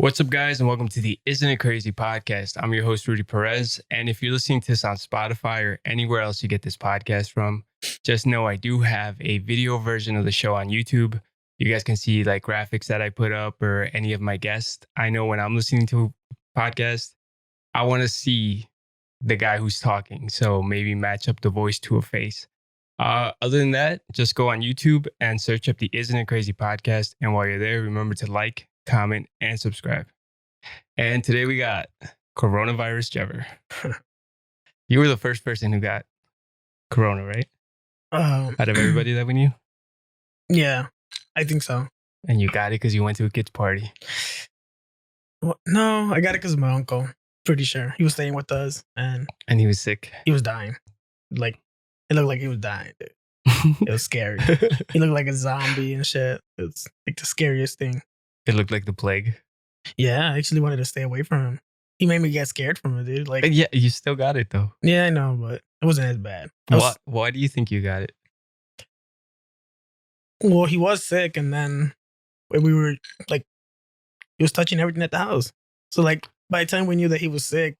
What's up, guys, and welcome to the Isn't It Crazy podcast. I'm your host, Rudy Perez. And if you're listening to this on Spotify or anywhere else you get this podcast from, just know I do have a video version of the show on YouTube. You guys can see like graphics that I put up or any of my guests. I know when I'm listening to a podcast, I want to see the guy who's talking. So maybe match up the voice to a face. Other than that, just go on YouTube and search up the Isn't It Crazy podcast. And while you're there, remember to like, comment, and subscribe. And today we got coronavirus Jever. You were the first person who got corona, right? Out of everybody that we knew? Yeah, I think so. And you got it because you went to a kid's party. Well, no, I got it because of my uncle. Pretty sure. He was staying with us and he was sick. He was dying. Like, it looked like he was dying, dude. It was scary. He looked like a zombie and shit. It was like the scariest thing. It looked like the plague. Yeah, I actually wanted to stay away from him. He made me get scared from him, dude. Like, yeah, you still got it though. Yeah, I know, but it wasn't as bad. Why do you think you got it? Well, he was sick, and then we were like, he was touching everything at the house. So like, by the time we knew that he was sick,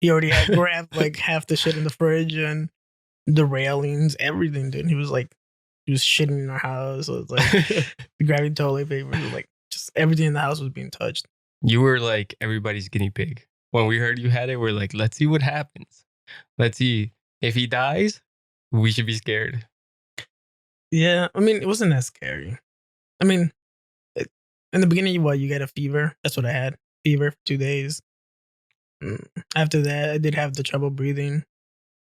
he already had grabbed like half the shit in the fridge and the railings, everything, dude. He was shitting in our house. So it's like grabbing toilet paper, like just everything in the house was being touched. You were like everybody's guinea pig. When we heard you had it, we're like, let's see what happens. Let's see if he dies. We should be scared. Yeah, I mean, it wasn't that scary. I mean, in the beginning, you get a fever. That's what I had. Fever for 2 days. After that, I did have the trouble breathing.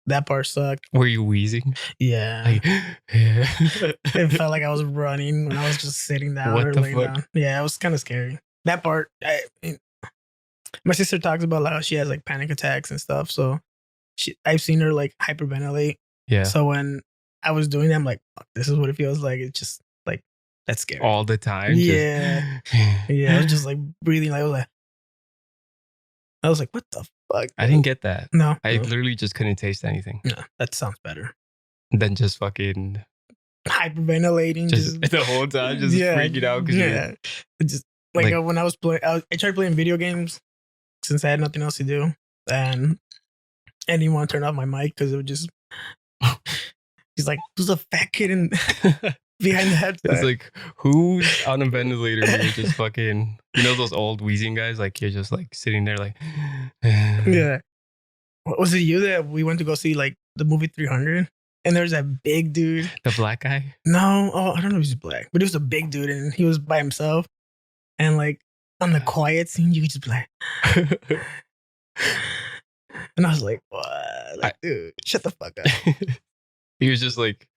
That part sucked. Were you wheezing? Yeah. Like, it felt like I was running when I was just sitting down what or the laying fuck? down. Yeah, it was kind of scary. That part, my sister talks about how she has like panic attacks and stuff. So I've seen her like hyperventilate. Yeah. So when I was doing that, I'm like, fuck, this is what it feels like. It's just like, that's scary. All the time? Yeah. Yeah, I was just like breathing. Like, I was like, what the fuck? I didn't get that. No. I literally just couldn't taste anything. No, that sounds better. Then just fucking hyperventilating. Just the whole time, just freaking out. Yeah. Just like when I was playing, I tried playing video games since I had nothing else to do. And I didn't want to turn off my mic because it would just, he's like, who's a fat kid in behind the headset? It's like, who's on a ventilator and you're just fucking, you know those old wheezing guys? Like you're just like sitting there like, yeah. Was it you that we went to go see like the movie 300? And there's that big dude. The black guy? No, I don't know if he's black, but he was a big dude and he was by himself. And like on the quiet scene, you could just be like, and I was like, what? Like, dude, shut the fuck up. He was just like,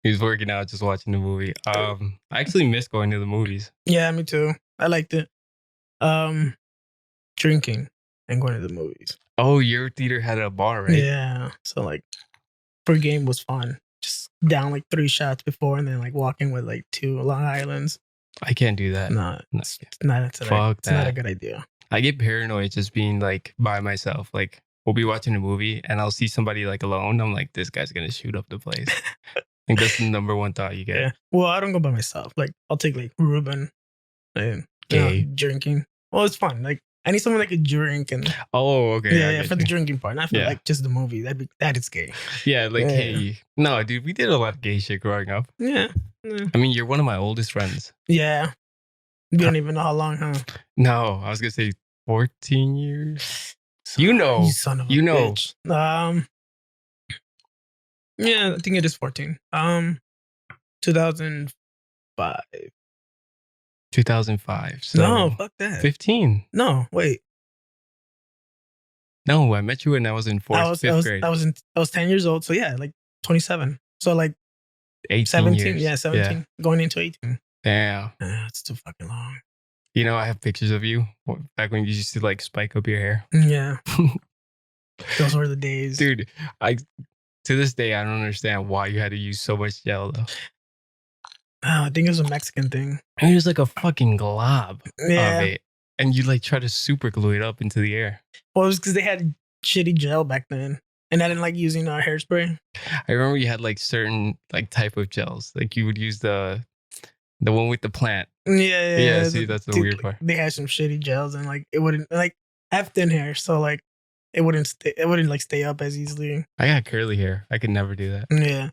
he was working out, just watching the movie. I actually miss going to the movies. Yeah, me too. I liked it. Drinking and going to the movies. Oh, your theater had a bar, right? Yeah. So like, per game was fun. Just down like 3 shots before and then like walking with like 2 Long Islands. I can't do that. No, it's not a good idea. I get paranoid just being like by myself. Like we'll be watching a movie and I'll see somebody like alone. I'm like, this guy's going to shoot up the place. I think that's the number one thought you get. Yeah. Well, I don't go by myself. Like I'll take like Ruben and drinking. Well, it's fun. Like I need someone that could drink and okay. Yeah, for the drinking part. Not for like just the movie. That is gay. Yeah, like hey. No, dude, we did a lot of gay shit growing up. Yeah. I mean, you're one of my oldest friends. Yeah. You don't even know how long, huh? No, I was gonna say 14 years. You son of a bitch. Yeah, I think it is 14. 2005. 2005. So no, fuck that. 15. No, wait. No, I met you when I was in fifth grade. I was 10 years old. So yeah, like 27. So like 18 17. years. Yeah, 17. Going into 18. Damn. It's too fucking long. You know, I have pictures of you back when you used to like spike up your hair. Yeah. Those were the days. Dude, to this day, I don't understand why you had to use so much gel though. I think it was a Mexican thing. I mean, it was like a fucking glob of Yeah. it. And you like try to super glue it up into the air. Well, it was because they had shitty gel back then. And I didn't like using hairspray. I remember you had like certain like type of gels. Like you would use the The one with the plant. Yeah. See, that's the Dude, weird like, part. they had some shitty gels, and like it wouldn't like I have thin hair, so like it wouldn't like stay up as easily. I got curly hair. I could never do that. Yeah.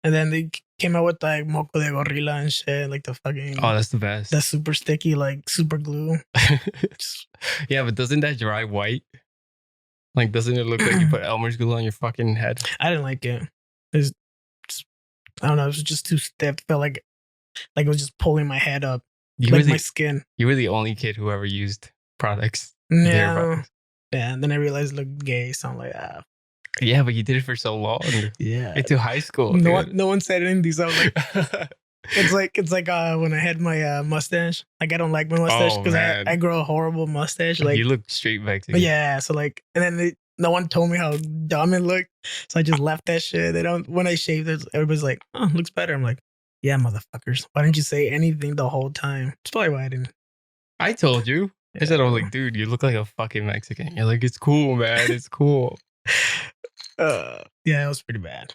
And then they came out with like moco de gorilla and shit, like the fucking Oh, that's the best. the super sticky, like super glue. Yeah, but doesn't that dry white? Like, doesn't it look like you put Elmer's glue on your fucking head? I didn't like it. It's I don't know. It was just too stiff. Felt like it was just pulling my head up, like my skin. You were the only kid who ever used products. Hair Yeah. products. Yeah. And then I realized it looked gay, so I'm like, ah. Yeah, but you did it for so long. Yeah. Into high school. No one said anything. So I was like, it's like when I had my mustache. Like I don't like my mustache because I grow a horrible mustache. Like you look straight Mexican. Yeah. So like, and then no one told me how dumb it looked, so I just left that shit. They don't. When I shaved it, everybody's like, "Oh, it looks better." I'm like, "Yeah, motherfuckers. Why didn't you say anything the whole time?" It's probably why I didn't. I told you. I said, I was like, dude, you look like a fucking Mexican. You're like, it's cool, man. It's cool. Yeah, it was pretty bad.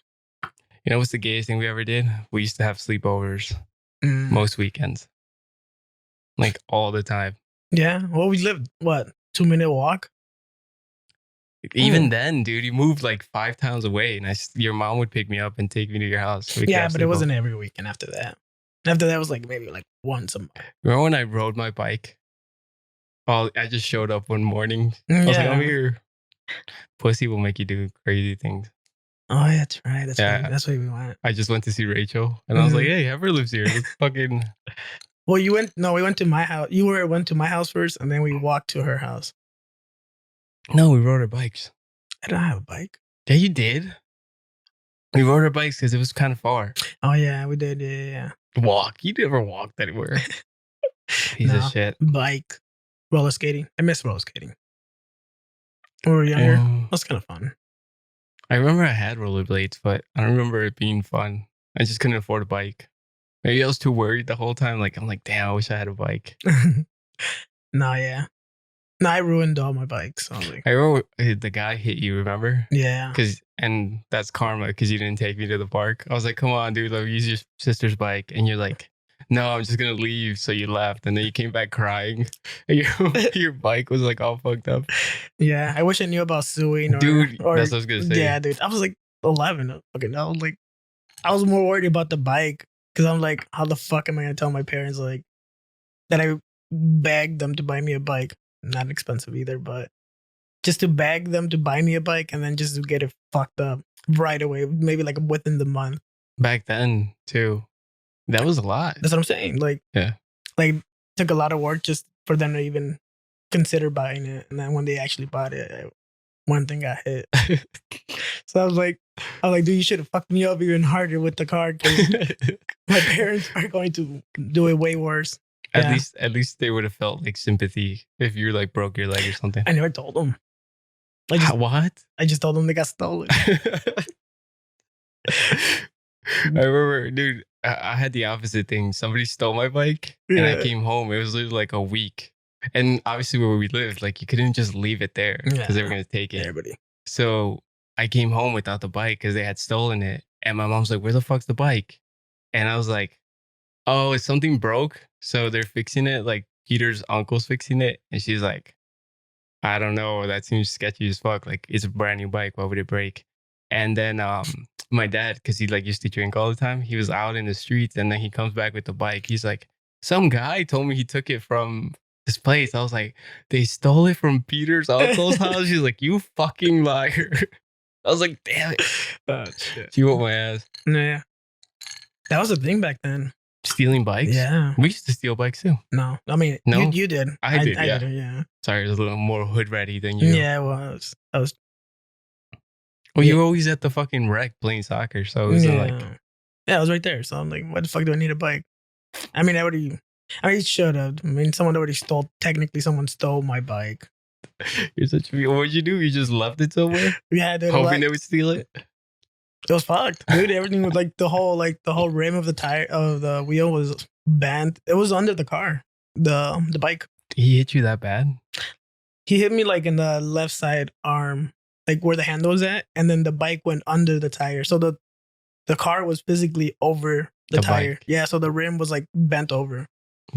You know what's the gayest thing we ever did? We used to have sleepovers most weekends. Like all the time. Yeah. Well, we lived, 2-minute walk? Even then, dude, you moved like 5 towns away and your mom would pick me up and take me to your house. So yeah, but it wasn't every weekend after that. After that was like maybe like once a month. Remember when I rode my bike? Oh, I just showed up one morning. I was like, I'm here. Pussy will make you do crazy things. Oh, yeah, that's right. That's what we want. I just went to see Rachel and I was like, hey, Ever lives here. Let's fucking. Well, we went to my house. You went to my house first and then we walked to her house. No, we rode our bikes. I don't have a bike. Yeah, you did. We rode our bikes because it was kind of far. Oh, yeah, we did. Yeah. Walk. You never walked anywhere. Piece of shit. Bike. Roller skating. I miss roller skating. When we were younger, it was kind of fun. I remember I had rollerblades, but I don't remember it being fun. I just couldn't afford a bike. Maybe I was too worried the whole time. Like, I'm like, damn, I wish I had a bike. No, I ruined all my bikes. So like, I remember the guy hit you, remember? Yeah. And that's karma because you didn't take me to the park. I was like, come on, dude, let me use your sister's bike. And you're like, no, I'm just going to leave. So you left. And then you came back crying. And your bike was like all fucked up. Yeah. I wish I knew about suing. Dude, that's what I was going to say. Yeah, dude. I was like 11. Okay, I was more worried about the bike because I'm like, how the fuck am I going to tell my parents like that I begged them to buy me a bike? Not expensive either, but just to beg them to buy me a bike and then just to get it fucked up right away, maybe like within the month. Back then, too. That was a lot. That's what I'm saying. Like, yeah. Like, took a lot of work just for them to even consider buying it. And then when they actually bought it, one thing got hit. So I was like, dude, you should have fucked me up even harder with the car because my parents are going to do it way worse. At least they would have felt like sympathy if you like broke your leg or something. I never told them. What? I just told them they got stolen. I remember, dude, I had the opposite thing. Somebody stole my bike and I came home. It was literally like a week. And obviously where we lived, like you couldn't just leave it there because they were going to take it. Everybody. So I came home without the bike because they had stolen it. And my mom's like, where the fuck's the bike? And I was like, oh, is something broke? So they're fixing it. Like Peter's uncle's fixing it. And she's like, I don't know. That seems sketchy as fuck. Like it's a brand new bike. Why would it break? And then my dad, because he like used to drink all the time, he was out in the streets and then he comes back with the bike. He's like, some guy told me he took it from this place. I was like, they stole it from Peter's uncle's house? He's like, you fucking liar. I was like, damn it. Oh, shit. She whooped my ass. Yeah. That was a thing back then. Stealing bikes? Yeah. We used to steal bikes too. No. I mean, no? You did. I did, yeah. Yeah. Sorry, I was a little more hood ready than you. Yeah, well, I was. Well, you were always at the fucking rec playing soccer, so it was like... Yeah, I was right there. So I'm like, why the fuck do I need a bike? I mean, I should have. I mean, technically someone stole my bike. You're such a... What'd you do? You just left it somewhere? Yeah, dude. Hoping they would steal it? It was fucked, dude. Everything was like the whole rim of the tire of the wheel was bent. It was under the car, the bike. He hit you that bad? He hit me like in the left side arm, like where the handle was at, and then the bike went under the tire. So the car was physically over the tire. bike. Yeah, so the rim was like bent over.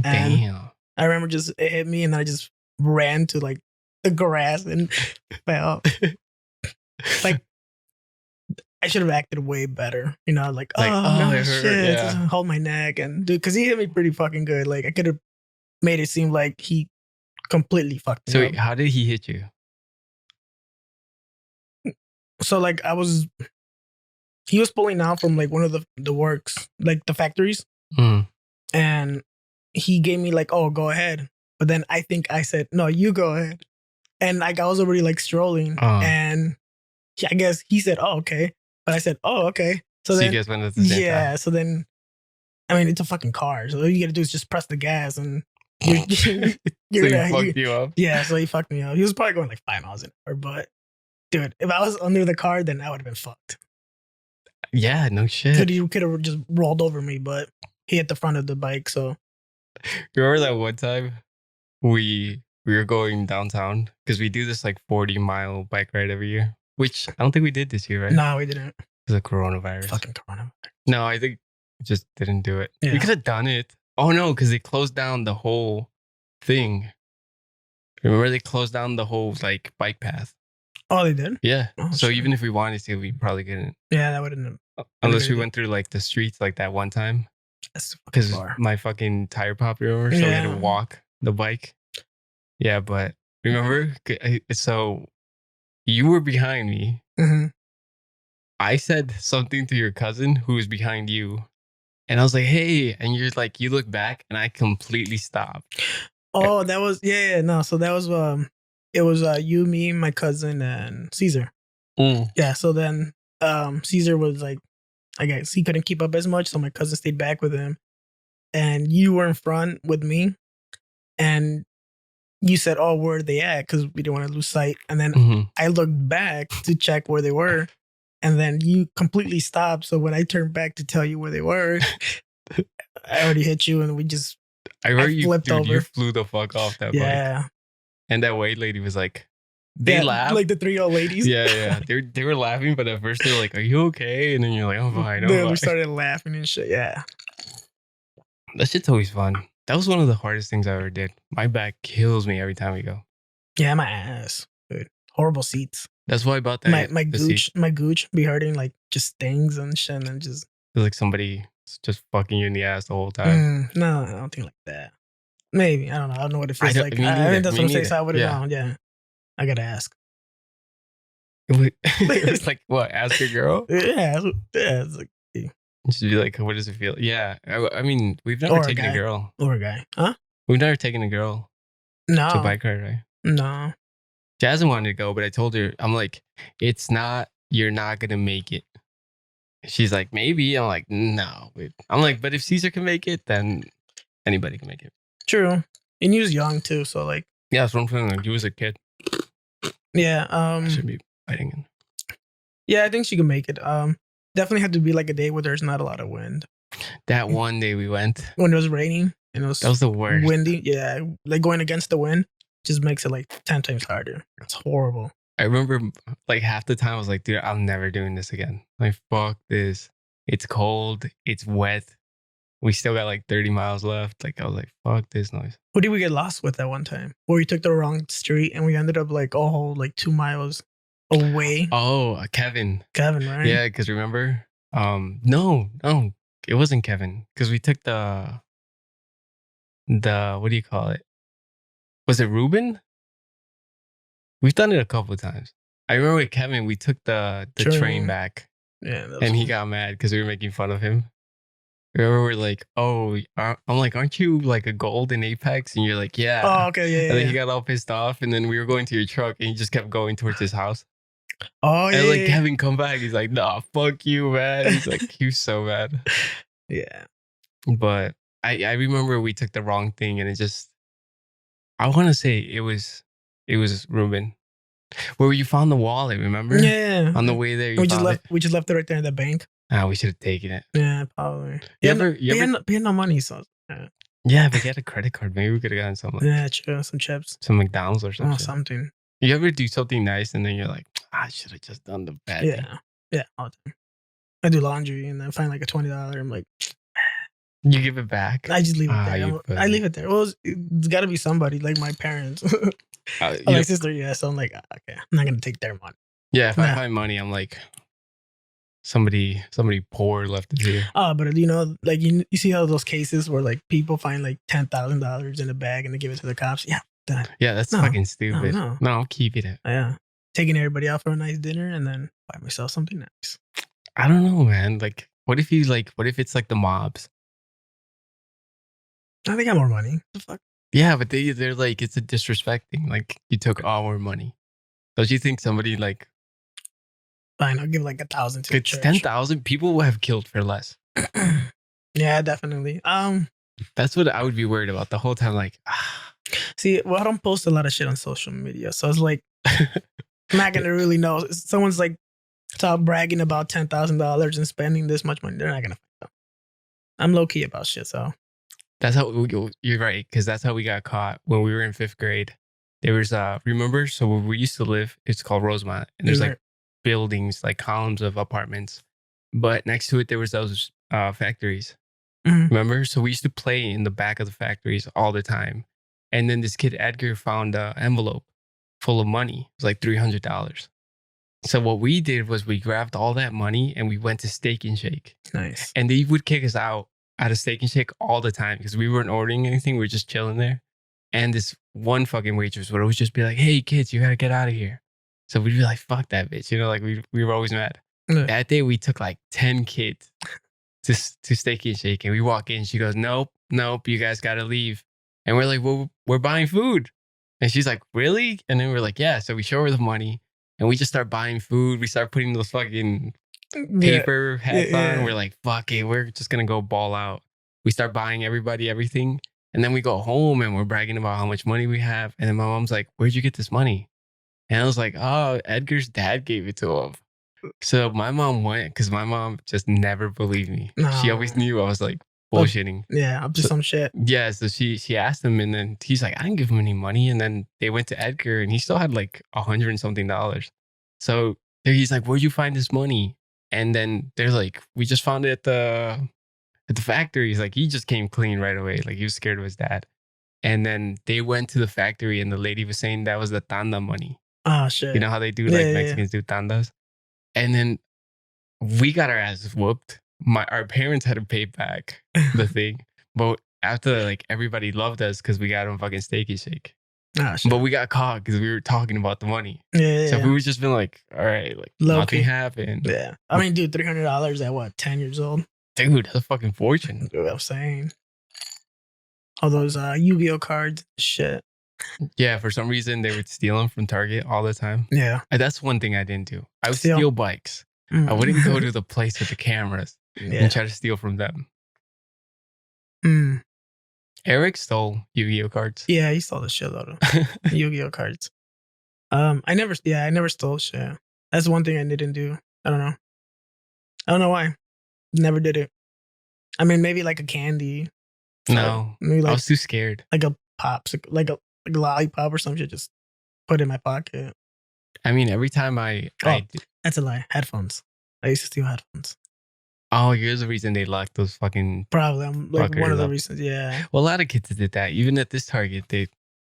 And Damn. I remember just it hit me and then I just ran to like the grass and fell. Like I should have acted way better. You know, like, Like, oh oh, no it hurt. shit. Yeah. Hold my neck and dude, because he hit me pretty fucking good. Like I could have made it seem like he completely fucked me So up. wait, how did he hit you? So like he was pulling out from like one of the works, like the factories, Mm. and he gave me like, oh, go ahead. But then I think I said, no, you go ahead. And like I was already like strolling, and I guess he said, oh, okay. But I said, oh, okay. So you then, guys went at the same time. so then, I mean, it's a fucking car. So all you gotta do is just press the gas and you're So he fucked you up? Yeah, so he fucked me up. He was probably going like 5 miles an hour, but dude, if I was under the car, then I would have been fucked. Yeah, no shit. He could have just rolled over me, but he hit the front of the bike. So Remember that one time we were going downtown because we do this like 40-mile bike ride every year, which I don't think we did this year, right? no, we didn't. Because of coronavirus. Fucking coronavirus. No, I think we just didn't do it. Yeah. We could have done it. Oh no, because they closed down the whole thing. Remember they closed down the whole like bike path. Oh, they did? Yeah. Oh, so shit. even if we wanted to, we probably couldn't. Yeah, that wouldn't have. Unless we good. went through like the streets like that one time. That's Because far. my fucking tire popped, remember? So we had Yeah. to walk the bike. Yeah, but remember? So you were behind me. Mm-hmm. I said something to your cousin who was behind you. And I was like, hey. And you're like, you look back and I completely stopped. Oh, that was no. So that was it was you, me, my cousin, and Caesar. Yeah. So then Caesar was like, I guess he couldn't keep up as much, so my cousin stayed back with him, and you were in front with me, and you said, "Oh, where are they at?" Because we didn't want to lose sight. And then I looked back to check where they were, and then you completely stopped. So when I turned back to tell you where they were, I already hit you, and we just I remember flipped over. You flew the fuck off that bike. And that white lady was like, they laughed. Like the 3 old ladies. Yeah. They were laughing, but at first they were like, are you okay? And then you're like, I'm fine. We started laughing and shit. Yeah. That shit's always fun. That was one of the hardest things I ever did. My back kills me every time we go. Yeah, my ass. Dude. Horrible seats. That's why I bought that. My gooch be hurting, like just stings and shit, and just feels like somebody just fucking you in the ass the whole time. No, I don't think like that. Maybe. I don't know. I don't know what it feels like. I think that's what I'm saying. So I would have known. Yeah. I gotta ask. It's like, what? Ask your girl? Yeah. It's like, just be like, what does it feel? Yeah. I mean, we've never taken a girl. Or a guy. Huh? We've never taken a girl to a bike ride, right? No. Jasmine wanted to go, but I told her, I'm like, you're not going to make it. She's like, maybe. I'm like, no. I'm like, but if Caesar can make it, then anybody can make it. True. And he was young too, so like. Yeah, that's what I'm saying. Like, he was a kid. Yeah. I should be fighting him. Yeah, I think she can make it. Definitely have to be like a day where there's not a lot of wind. That one day we went when it was raining and that was the worst. Windy. Yeah, like going against the wind just makes it like 10 times harder. It's horrible. I remember like half the time I was like, dude, I'm never doing this again. Like, fuck this. It's cold. It's wet. We still got like 30 miles left. Like, I was like, fuck this noise. Who did we get lost with that one time? Where we took the wrong street and we ended up like a whole like 2 miles away. Oh, Kevin. Kevin, right? Yeah, because remember? No, it wasn't Kevin. Because we took the what do you call it? Was it Ruben? We've done it a couple of times. I remember with Kevin, we took the train back. Yeah. And he got mad because we were making fun of him. Remember, we're like, oh, I'm like, aren't you like a gold in Apex? And you're like, yeah. Oh, okay, yeah. And then he got all pissed off. And then we were going to your truck and he just kept going towards his house. Oh, yeah. And like, Kevin, come back. He's like, nah, fuck you, man. He's like, he was so mad. Yeah. But I remember we took the wrong thing and it just, I want to say it was Ruben. Where you found the wallet, remember? Yeah. On the way there, we just left it right there in the bank. Ah, we should have taken it. Yeah, probably. You had no money, so. Yeah, but you had a credit card. Maybe we could have gotten something. Yeah, true. Some chips. Some McDonald's or something. Oh, something. You ever do something nice and then you're like, I should have just done the bad thing. Yeah, all the time. I do laundry and then find like a $20. I'm like, You give it back. I just leave it Ah, there. you I leave it there. Well, it's got to be somebody like my parents or my sister. Yeah, so I'm like, okay, I'm not gonna take their money. Yeah, if I Nah. find money, I'm like, somebody poor left it here. Oh, but like you see how those cases where like people find like $10,000 in a bag and they give it to the cops. Yeah, Yeah, that's No, fucking stupid. no. No, I'll keep it. yeah, taking everybody out for a nice dinner and then buy myself something nice. I don't know, man. Like, what if it's like the mobs? I think I got more money. The fuck? Yeah, but they're like, it's a disrespecting. Like, you took our money. Don't you think somebody like Fine, I'll give like 1,000 to the it's church. 10,000 people will have killed for less? Yeah, definitely. That's what I would be worried about the whole time. Like, See, well, I don't post a lot of shit on social media, so it's like I'm not gonna really know. If someone's like stop bragging about $10,000 and spending this much money. They're not gonna find out. I'm low key about shit, so that's how you're right, because that's how we got caught when we were in 5th grade. There was remember, so where we used to live, it's called Rosemont, and there's like buildings, like columns of apartments, but next to it there was those factories. Remember? So we used to play in the back of the factories all the time. And then this kid Edgar found an envelope full of money. It was like $300. So what we did was we grabbed all that money and we went to Steak and Shake. Nice. And they would kick us out of Steak and Shake all the time because we weren't ordering anything. We were just chilling there. And this one fucking waitress would always just be like, "Hey kids, you gotta get out of here." So we'd be like, "Fuck that bitch," like we were always mad. That day we took like 10 kids to Steak and Shake, and we walk in. She goes, "Nope, you guys gotta leave." And we're like, "Well, we're buying food," and she's like, "Really?" And then we're like, "Yeah." So we show her the money, and we just start buying food. We start putting those fucking paper hats on. We're like, "Fuck it, we're just gonna go ball out." We start buying everybody everything, and then we go home and we're bragging about how much money we have. And then my mom's like, "Where'd you get this money?" And I was like, "Oh, Edgar's dad gave it to him." So my mom went because my mom just never believed me. She always knew I was like bullshitting. Yeah, up to some shit. Yeah, so she asked him, and then he's like, "I didn't give him any money." And then they went to Edgar, and he still had like $100 and something. So he's like, "Where'd you find this money?" And then they're like, "We just found it at the factory." He's like, he just came clean right away. Like he was scared of his dad. And then they went to the factory, and the lady was saying that was the tanda money. Oh shit! You know how they do like Mexicans do tandas. And then we got our asses whooped. Our parents had to pay back the thing, but after like everybody loved us because we got them fucking Steak and Shake. Oh, shit. But we got caught because we were talking about the money. Yeah. So if we would just been like, all right, like nothing happened. Yeah. I mean, dude, $300 at what, 10 years old? Dude, that's a fucking fortune. That's what I'm saying. All those Yu-Gi-Oh cards, shit. Yeah, for some reason they would steal them from Target all the time. Yeah. And that's one thing I didn't do. I would steal bikes. I wouldn't go to the place with the cameras and try to steal from them. Eric stole Yu-Gi-Oh cards. Yeah, he stole the shit out of Yu-Gi-Oh cards. I never stole shit. That's one thing I didn't do. I don't know why. Never did it. I mean, maybe like a candy. No, maybe like, I was too scared. Like a popsicle, like a lollipop or some shit. Just put in my pocket. I mean, every time that's a lie. Headphones. I used to steal headphones. Oh, you're the reason they locked those fucking. Probably, I'm like one of the reasons. Yeah. Well, a lot of kids did that. Even at this Target,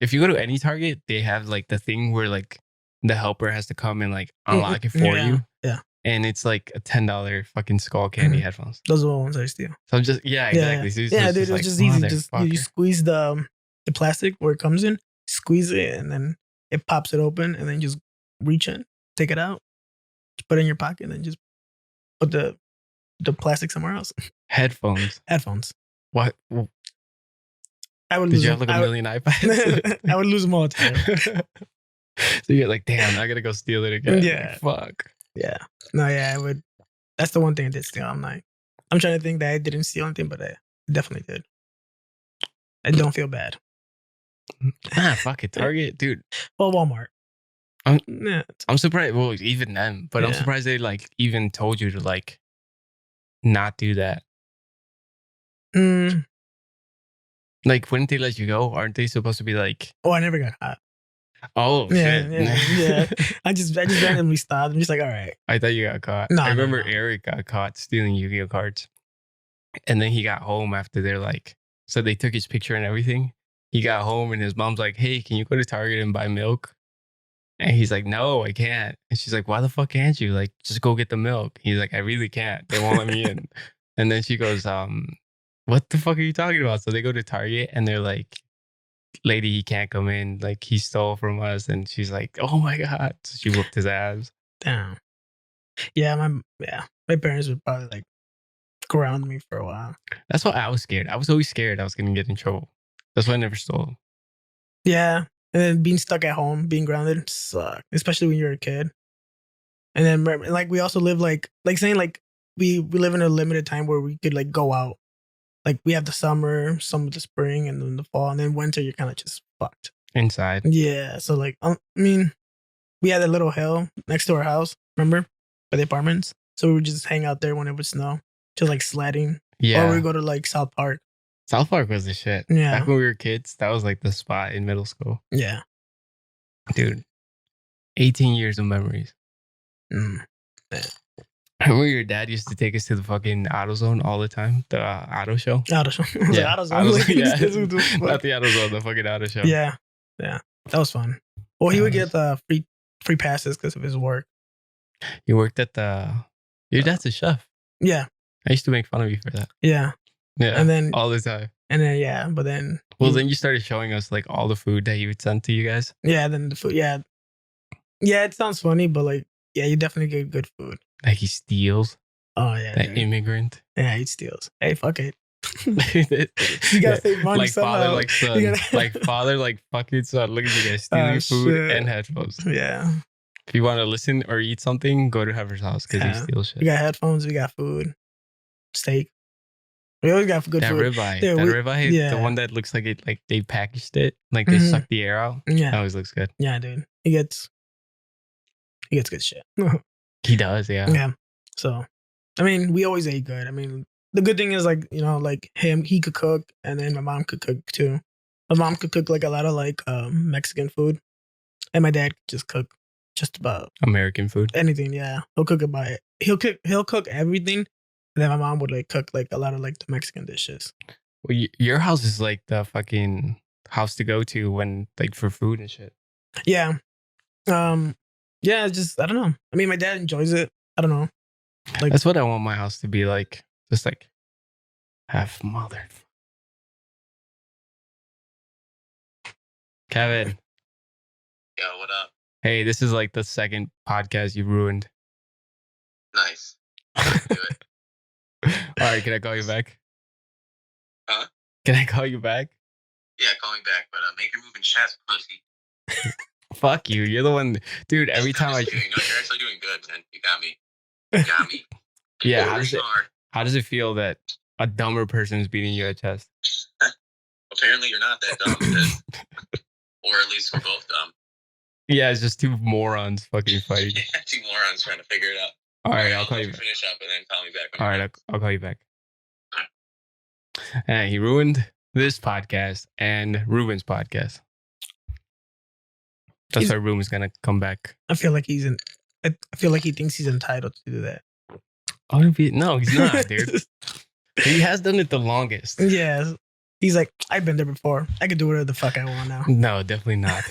if you go to any Target, they have like the thing where like the helper has to come and like unlock it for you. Yeah. And it's like a $10 fucking skull candy headphones. Those are the ones I steal. So I'm just exactly. So dude, it's just easy. Just you squeeze the plastic where it comes in, squeeze it, and then it pops it open, and then just reach in, take it out, just put it in your pocket, and then just put the plastic somewhere else. Headphones. What? I would. Did you have like a million iPads? I would lose them all the time. So you're like, damn, I gotta go steal it again. Yeah. Like, fuck. Yeah. No, yeah, I would. That's the one thing I did steal. I'm trying to think that I didn't steal anything, but I definitely did. I don't feel bad. Fuck it. Target, dude. Well, Walmart. I'm surprised. Well, even then, but I'm surprised they like even told you to like not do that. Like, wouldn't they let you go? Aren't they supposed to be like? Oh, I never got caught. Oh shit! Yeah. I just randomly stopped. I'm just like, all right. I thought you got caught. No, I remember Eric got caught stealing Yu-Gi-Oh cards. And then he got home after they're like, so they took his picture and everything. He got home and his mom's like, hey, can you go to Target and buy milk? And he's like, no, I can't. And she's like, why the fuck can't you? Like, just go get the milk. He's like, I really can't. They won't let me in. And then she goes, what the fuck are you talking about? So they go to Target and they're like, lady, he can't come in. Like, he stole from us. And she's like, oh my God. So she whooped his ass. Damn. Yeah, my parents would probably like ground me for a while. That's why I was scared. I was always scared I was going to get in trouble. That's why I never stole. Yeah. And then being stuck at home, being grounded, sucked, especially when you're a kid. And then like we also live like saying like we live in a limited time where we could like go out. Like we have the summer, some of the spring, and then the fall, and then winter. You're kind of just fucked Inside. Yeah. So like, I mean, we had a little hill next to our house. Remember, by the apartments. So we would just hang out there when it would snow, just like sledding. Yeah. Or we go to like South Park. South Park was the shit. Yeah. Back when we were kids, that was like the spot in middle school. Yeah. Dude, 18 years of memories. Mm. I remember your dad used to take us to the fucking AutoZone all the time, the auto show. Auto show. Yeah, AutoZone. yeah. Not the AutoZone, the fucking auto show. Yeah. Yeah. That was fun. Well, he would get the free passes because of his work. You worked at your dad's a chef. Yeah. I used to make fun of you for that. Yeah. Yeah. And then all the time. And then yeah, but then then you started showing us like all the food that he would send to you guys. Yeah, then the food. Yeah. Yeah, it sounds funny, but like, yeah, you definitely get good food. Like he steals. Oh yeah. That immigrant. Yeah, he steals. Hey, fuck it. You gotta save money like somehow. Father, like son. Like father, like fucking son. Look at you guys stealing food shit. and headphones. Yeah. If you want to listen or eat something, go to Heather's house because he steals shit. We got headphones. We got food. Steak. We always got good food. Ribeye. That ribeye, yeah. the one that looks like it, like they packaged it, like they sucked the air out. Yeah. That always looks good. Yeah, dude. He gets good shit. He does, yeah. Yeah. So, I mean, we always ate good. I mean, the good thing is like, you know, like he could cook and then my mom could cook too. My mom could cook like a lot of like Mexican food. And my dad could just cook just about American food. Anything, yeah. He'll cook about it. He'll cook everything. And then my mom would like cook like a lot of like the Mexican dishes. Well, your house is like the fucking house to go to when like for food and shit. Yeah. Yeah, it's just I don't know. I mean, my dad enjoys it. I don't know. Like that's what I want my house to be like. Just like half mother. Kevin. Yo, what up? Hey, this is like the second podcast you ruined. Nice. Do it. All right, can I call you back? Huh? Can I call you back? Yeah, call me back, but make your move in chat, pussy. Fuck you. You're the one, dude. Every time you're actually doing good, man. You got me. You got me. Yeah. How does it feel that a dumber person is beating you at chess? Apparently, you're not that dumb, or at least we're both dumb. Yeah, it's just two morons fucking fighting. Yeah, two morons trying to figure it out. All right, I'll call you. Finish up and then call me back. All right, I'll call you back. And he ruined this podcast and Ruben's podcast. That's why Ruben's gonna come back. I feel like I feel like he thinks he's entitled to do that. No, he's not, dude. He has done it the longest. Yeah, he's like, I've been there before. I could do whatever the fuck I want now. No, definitely not.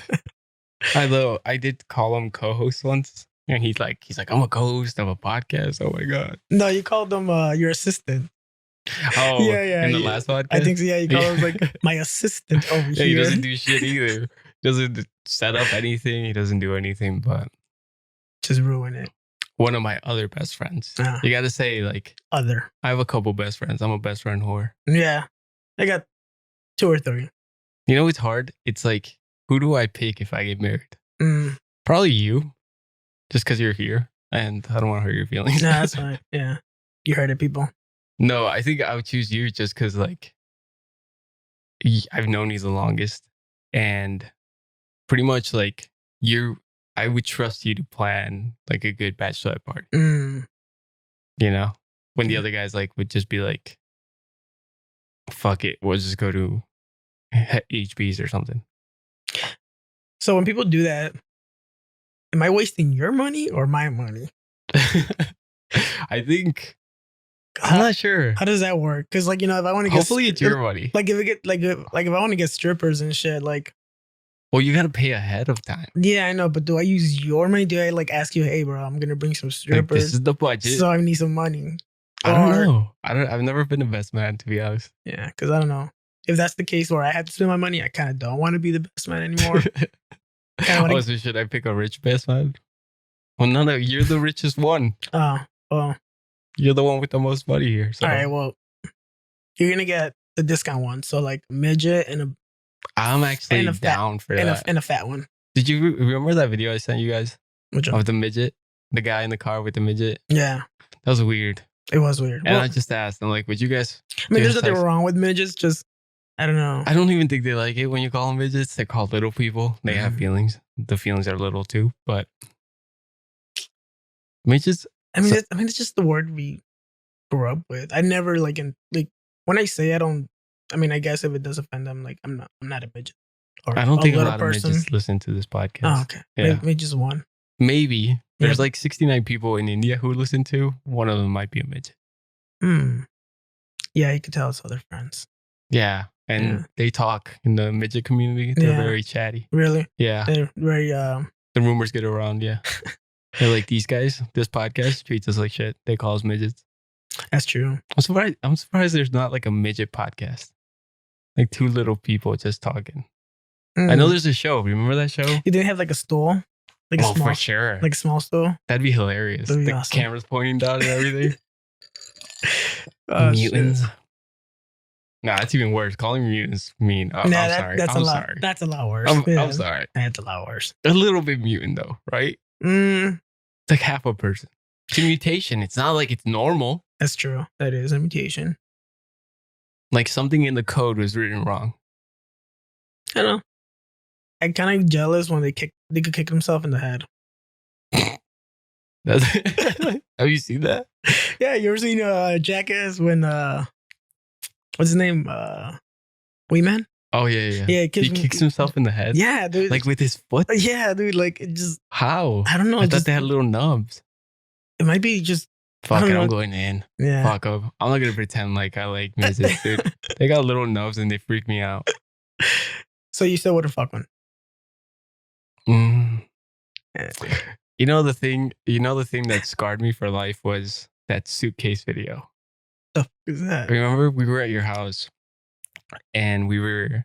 Although I did call him co-host once. And he's like, I'm a co-host of a podcast. Oh my God. No, you called him your assistant. Oh, yeah. In the last podcast? I think so. Yeah, you called him like my assistant over here. He doesn't do shit either. Doesn't set up anything. He doesn't do anything, but just ruin it. One of my other best friends. You got to say like other. I have a couple best friends. I'm a best friend whore. Yeah, I got 2 or 3. You know, it's hard. It's like, who do I pick if I get married? Mm. Probably you. Just because you're here and I don't want to hurt your feelings. No, that's fine. Yeah. You hurted people. No, I think I would choose you just because like I've known you the longest and pretty much like I would trust you to plan like a good bachelorette party. Mm. You know, when the other guys like would just be like, fuck it, we'll just go to HB's or something. So when people do that, am I wasting your money or my money? I think I'm not sure. How does that work? Because like, if I want to get Hopefully it's your money. like if it get like if I want to get strippers and shit, like, Well, you gotta pay ahead of time. yeah, I know, but do I use your money? Do I like ask you, hey, bro, I'm gonna bring some Like, strippers, this is the budget. so I need some money? I don't Or- know. I've never been the best man, to be honest. Yeah, because I don't know if that's the case where I have to spend my money. I kind of don't want to be the best man anymore. Oh, so should I pick a rich best man? Well, no, you're the richest one. Oh, You're the one with the most money here. So all right. Well, you're gonna get the discount one. So like midget and I'm actually and a fat- down for and that. a fat one. Did you remember that video I sent you guys Which one? of the midget? The guy in the car with the midget? Yeah, That was weird. it was weird. And Well, I just asked, I'm like, would you guys? I mean, there's just nothing like- wrong with midgets. Just I don't know. I don't even think they like it when you call them midgets. They're called little people. They have Mhm. feelings. The feelings are little too, but midgets. I mean, So- it's just the word we grew up with. I never like when I say I don't. I mean, I guess if it does offend them, like I'm not a midget. Or I don't think a little lot of midgets listen to this podcast. Oh, okay. Yeah. Maybe just one. Maybe there's Yeah. like 69 people in India who listen to. One of them might be a midget. Hmm. Yeah, you could tell it's other friends. Yeah, and Yeah. they talk in the midget community. They're Yeah. very chatty. Really, Yeah, they're very the rumors get around. Yeah, they're like these guys. This podcast treats us like shit. They call us midgets. That's true. I'm surprised there's not like a midget podcast. Like two little people just talking. I know Mm. there's a show. Remember that show? You didn't have like a stool, like a Oh, small, for sure. like a small stool. That'd be hilarious. That'd be The awesome. cameras pointing down and everything. Oh, Mutants. shit. Nah, that's even worse. Calling mutants mean. Nah, I'm that- sorry. that's I'm a lot. sorry. That's a lot worse. I'm Yeah, sorry. That's a lot worse. A little bit mutant though, right? Mm, It's like half a person. It's a mutation. It's not like it's normal. that's true. That is a mutation. Like something in the code was written wrong. I don't know. I'm kind of jealous when they could kick themselves in the head. That's, have you seen that? Yeah, you ever seen Jackass when what's his name? Wee Man? Oh yeah. Yeah, He kicks himself in the head. Yeah, dude. Like with his foot. yeah, dude. Like it just How? I don't know. I thought just- they had little nubs. It might be just Fuck don't it, know. I'm going in. yeah. Fuck up. I'm not gonna pretend like I like midgets, dude. They got little nubs and they freak me out. So you still would have fucked one. Mm. Eh, You know the thing that scarred me for life was that suitcase video. The fuck is that? Remember we were at your house and we were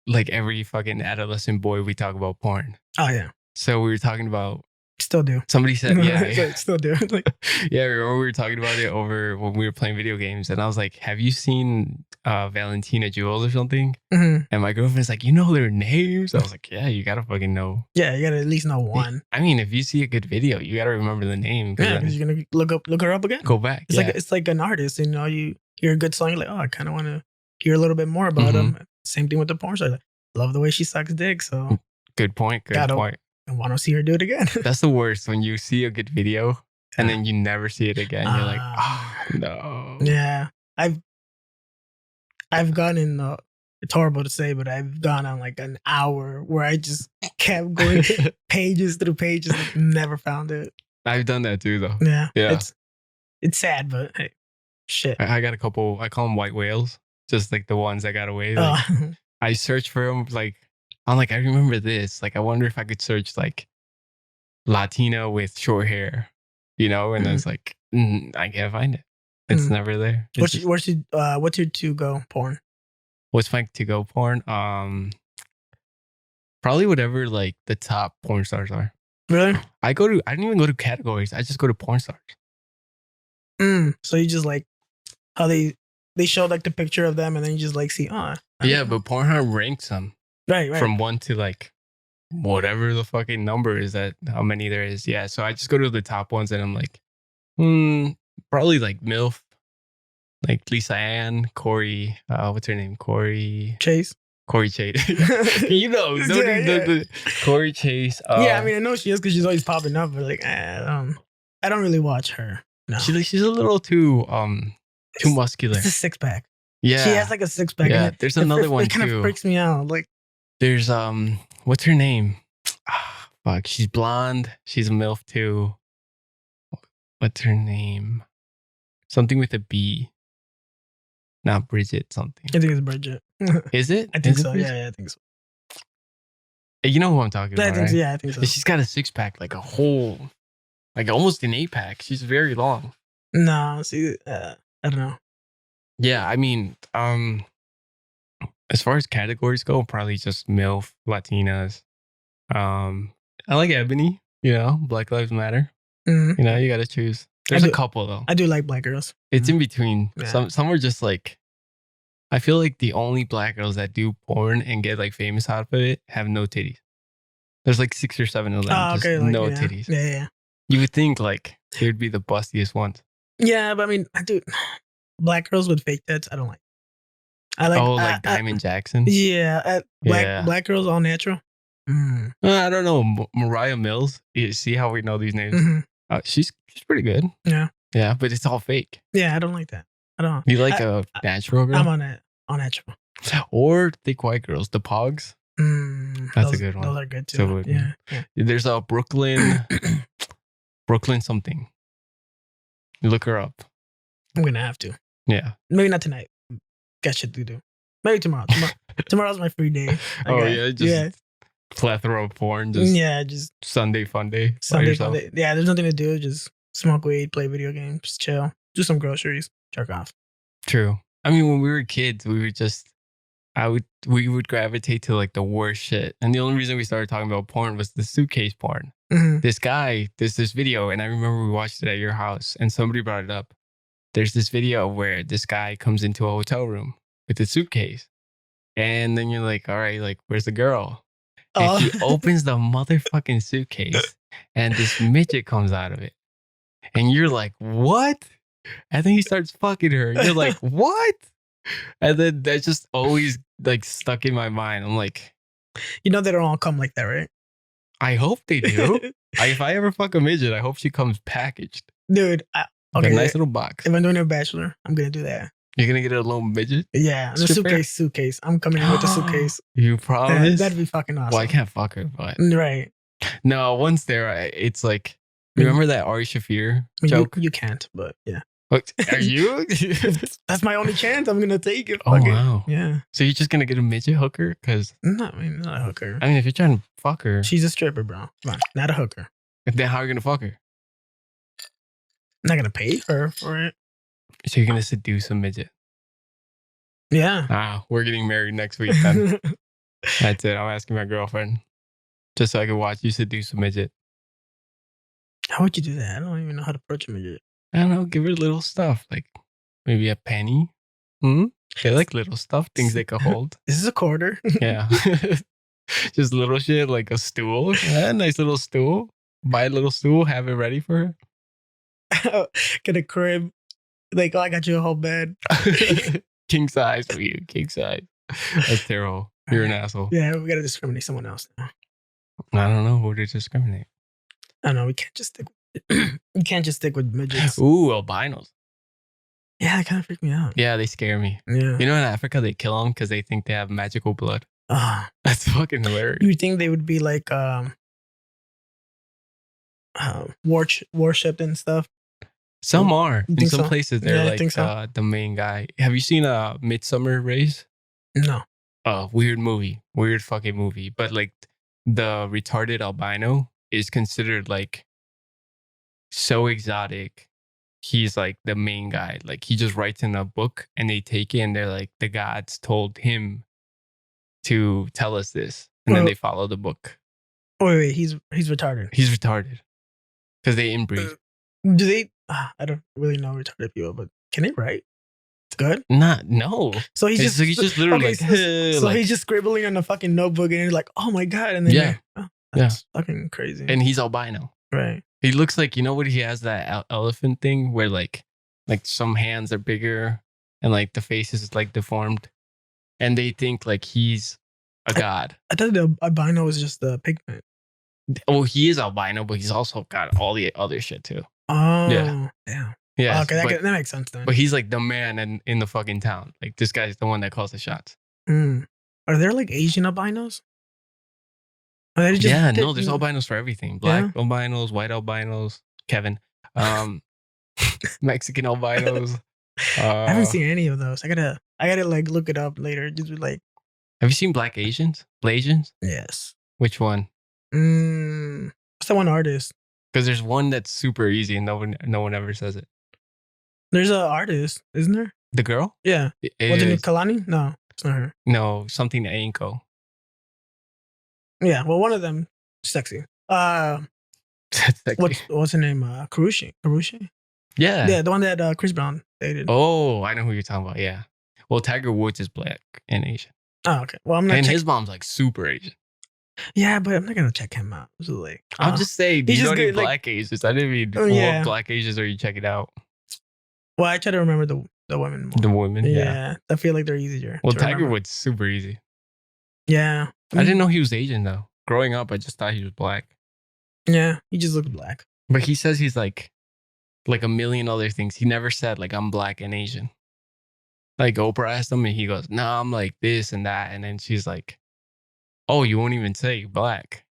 like every fucking adolescent boy, we talk about porn. Oh yeah, So we were talking about still do. somebody said yeah. still do. Like, Yeah, remember we were talking about it over when we were playing video games and I was like, have you seen Valentina Jewels or something? mhm. And my girlfriend's like, you know their names? I was like, yeah, you gotta fucking know. Yeah, you gotta at least know one. I mean, if you see a good video, you gotta remember the name. 'Cause Yeah, then because you're gonna look her up again. go back. It's Yeah. it's like an artist. You know, you hear a good song, you're like, oh, I kind of want to hear a little bit more about Mm-hmm. him. Same thing with the porn star. Like, love the way she sucks dick, so Good point. Good Gotta- point. I want to see her do it again. That's the worst when you see a good video and then you never see it again. You're like, Ah. oh no. Yeah, I've gone in. It's horrible to say, but I've gone on like an hour where I just kept going pages through pages, like, never found it. I've done that too, though. Yeah, Yeah. It's sad, but hey, shit. I got a couple. I call them white whales, just like the ones that got away. Like, I search for them. Like I'm like, I remember this. Like I wonder if I could search like Latina with short hair, you know? And it's like, I can't find it. It's Mm. never there. It's what's just- what's your to go porn? what's my to go porn? Probably whatever like the top porn stars are. Really? I don't even go to categories. I just go to porn stars. So you just like how they show like the picture of them, and then you just like see, Yeah, but Pornhub ranks them right. from 1 to like whatever the fucking number is that how many there is. Yeah, so I just go to the top ones and I'm like, probably like MILF, like Lisa Ann, Corey, what's her name? Corey Chase. Chase. You know, Yeah. Corey Chase. Yeah, I mean I know she is because she's always popping up, but like I don't really watch her. No, she's a little too muscular. it's a six pack. Yeah, She has like a six pack. Yeah, and there's another one It kind too. of freaks me out. Like, There's what's her name? Fuck, she's blonde. She's a MILF too. What's her name? Something with a B. Not Bridget. Something. I think it's Bridget. Is it? I think Is it so. Bridget? Yeah, I think so. You know who I'm talking I about, think right? yeah, I think so. She's got a 6-pack, like a whole, like almost an 8-pack. She's very long. No, see, I don't know. Yeah, I mean, as far as categories go, probably just MILF, Latinas. I like Ebony. You know, Black Lives Matter. Mhm. You know, you got to choose. There's a couple though. I do like black girls. It's in between. Yeah. Some are just like. I feel like the only black girls that do porn and get like famous out of it have no titties. There's like 6 or 7 of them, just okay, like, no yeah. titties. Yeah. You would think like they would be the bustiest ones. Yeah, but I mean, I do black girls with fake tits. I don't like. I like. Like Diamond Jackson. Yeah, black girls all natural. Mm. I don't know. Mariah Mills. You see how we know these names? Mm-hmm. She's pretty good. Yeah. Yeah, but it's all fake. Yeah, I don't like that. I don't. You like a natural girl? I'm on it. On natural. Or thick white girls, the Pogs. That's a good one. Those are good too. So good. Yeah. There's a Brooklyn something. Look her up. I'm gonna have to. Yeah. Maybe not tonight. Got shit to do. Maybe tomorrow. Tomorrow's my free day. Just plethora of porn. Just Sunday fun day. Sunday fun day. Yeah, there's nothing to do. Just smoke weed, play video games, chill, do some groceries, jerk off. True. I mean, when we were kids, we would gravitate to like the worst shit. And the only reason we started talking about porn was the suitcase porn. Mm-hmm. This guy, there's this video, and I remember we watched it at your house, and somebody brought it up. There's this video where this guy comes into a hotel room with a suitcase. And then you're like, all right, like, where's the girl? And he opens the motherfucking suitcase, and this midget comes out of it. And you're like, what? And then he starts fucking her. You're like, what? And then that just always like stuck in my mind. I'm like, you know, they don't all come like that, right? I hope they do. If I ever fuck a midget, I hope she comes packaged. Dude, okay, a nice little box. If I'm doing a bachelor, I'm gonna do that. You're gonna get a little midget? Yeah, the suitcase. I'm coming in with the suitcase. You promise? That'd be fucking awesome. Well, I can't fuck her, but right. No, once there, it's like, remember that Ari Shaffir joke? You can't, but yeah. What, are you? That's my only chance. I'm gonna take it. Oh wow. Yeah. So you're just gonna get a midget hooker? Cause not a hooker. I mean, if you're trying to fuck her, she's a stripper, bro. Come on, not a hooker. Then how are you gonna fuck her? I'm not gonna pay her for it. So you're gonna seduce a midget? Yeah. We're getting married next week. Then. That's it. I'm asking my girlfriend just so I can watch you seduce a midget. How would you do that? I don't even know how to approach a midget. I don't know. Give her little stuff, like maybe a penny. They like little stuff, things they can hold. This is a quarter. Yeah. Just little shit like a stool. Yeah, nice little stool. Buy a little stool, have it ready for her. Get a crib. Like, I got you a whole bed. King size for you. King size. That's terrible. You're an asshole. Yeah, we gotta discriminate someone else now. I don't know who to discriminate. I don't know. We can't just stick. You can't just stick with midgets. Ooh, albinos. Yeah, they kind of freak me out. Yeah, they scare me. Yeah. You know, in Africa, they kill them because they think they have magical blood. That's fucking hilarious. You think they would be like worshipped and stuff? Some are. In some places, they're like the main guy. Have you seen a Midsummer Race? No. Weird movie. Weird fucking movie. But like the retarded albino is considered like so exotic. He's like the main guy. Like he just writes in a book and they take it and they're like, the gods told him to tell us this. And then they follow the book. Wait, he's retarded. He's retarded. Because they inbreed. Do they? I don't really know retarded people, but can they write? It's good? No. So he's just literally so he's just scribbling on a fucking notebook and he's like, oh my God. And then that's fucking crazy. And he's albino. Right. He looks like, you know what, he has that elephant thing where like some hands are bigger and like the face is like deformed. And they think like he's a god. I thought the albino was just the pigment. Well, he is albino, but he's also got all the other shit too. Oh. Yeah. Yeah. Okay, that makes sense then. But he's like the man in the fucking town. Like this guy's the one that calls the shots. Are there like Asian albinos? There's albinos for everything. Black albinos, white albinos. Kevin. Mexican albinos. I haven't seen any of those. I gotta like look it up later. Just be like, Have you seen Black Asians? Blasians? yes. Which one? What's that one artist? Because there's one that's super easy and no one ever says it. There's an artist, isn't there? The girl? Yeah. It Wasn't is. it Kalani? No, it's not her. No, something Anko. Yeah, well, one of them sexy. That's sexy. What's her name? Karushi. Yeah. Yeah, the one that Chris Brown dated. Oh, I know who you're talking about. Yeah. Well, Tiger Woods is black and Asian. Oh, okay. Well, I'm not. And his mom's like super Asian. Yeah, but I'm not gonna check him out. So like, I'm just saying, he's you just know good, like- black Asians. I didn't mean yeah. what black Asians are you check it out. well, I try to remember the women more. The women. Yeah. Yeah, I feel like they're easier. Well, to Tiger remember. Woods super easy. Yeah, I didn't know he was Asian though. Growing up, I just thought he was black. Yeah, he just looked black. But he says he's like a million other things. He never said like I'm black and Asian. Like Oprah asked him and he goes, "No, I'm like this and that." And then she's like, "Oh, you won't even say black."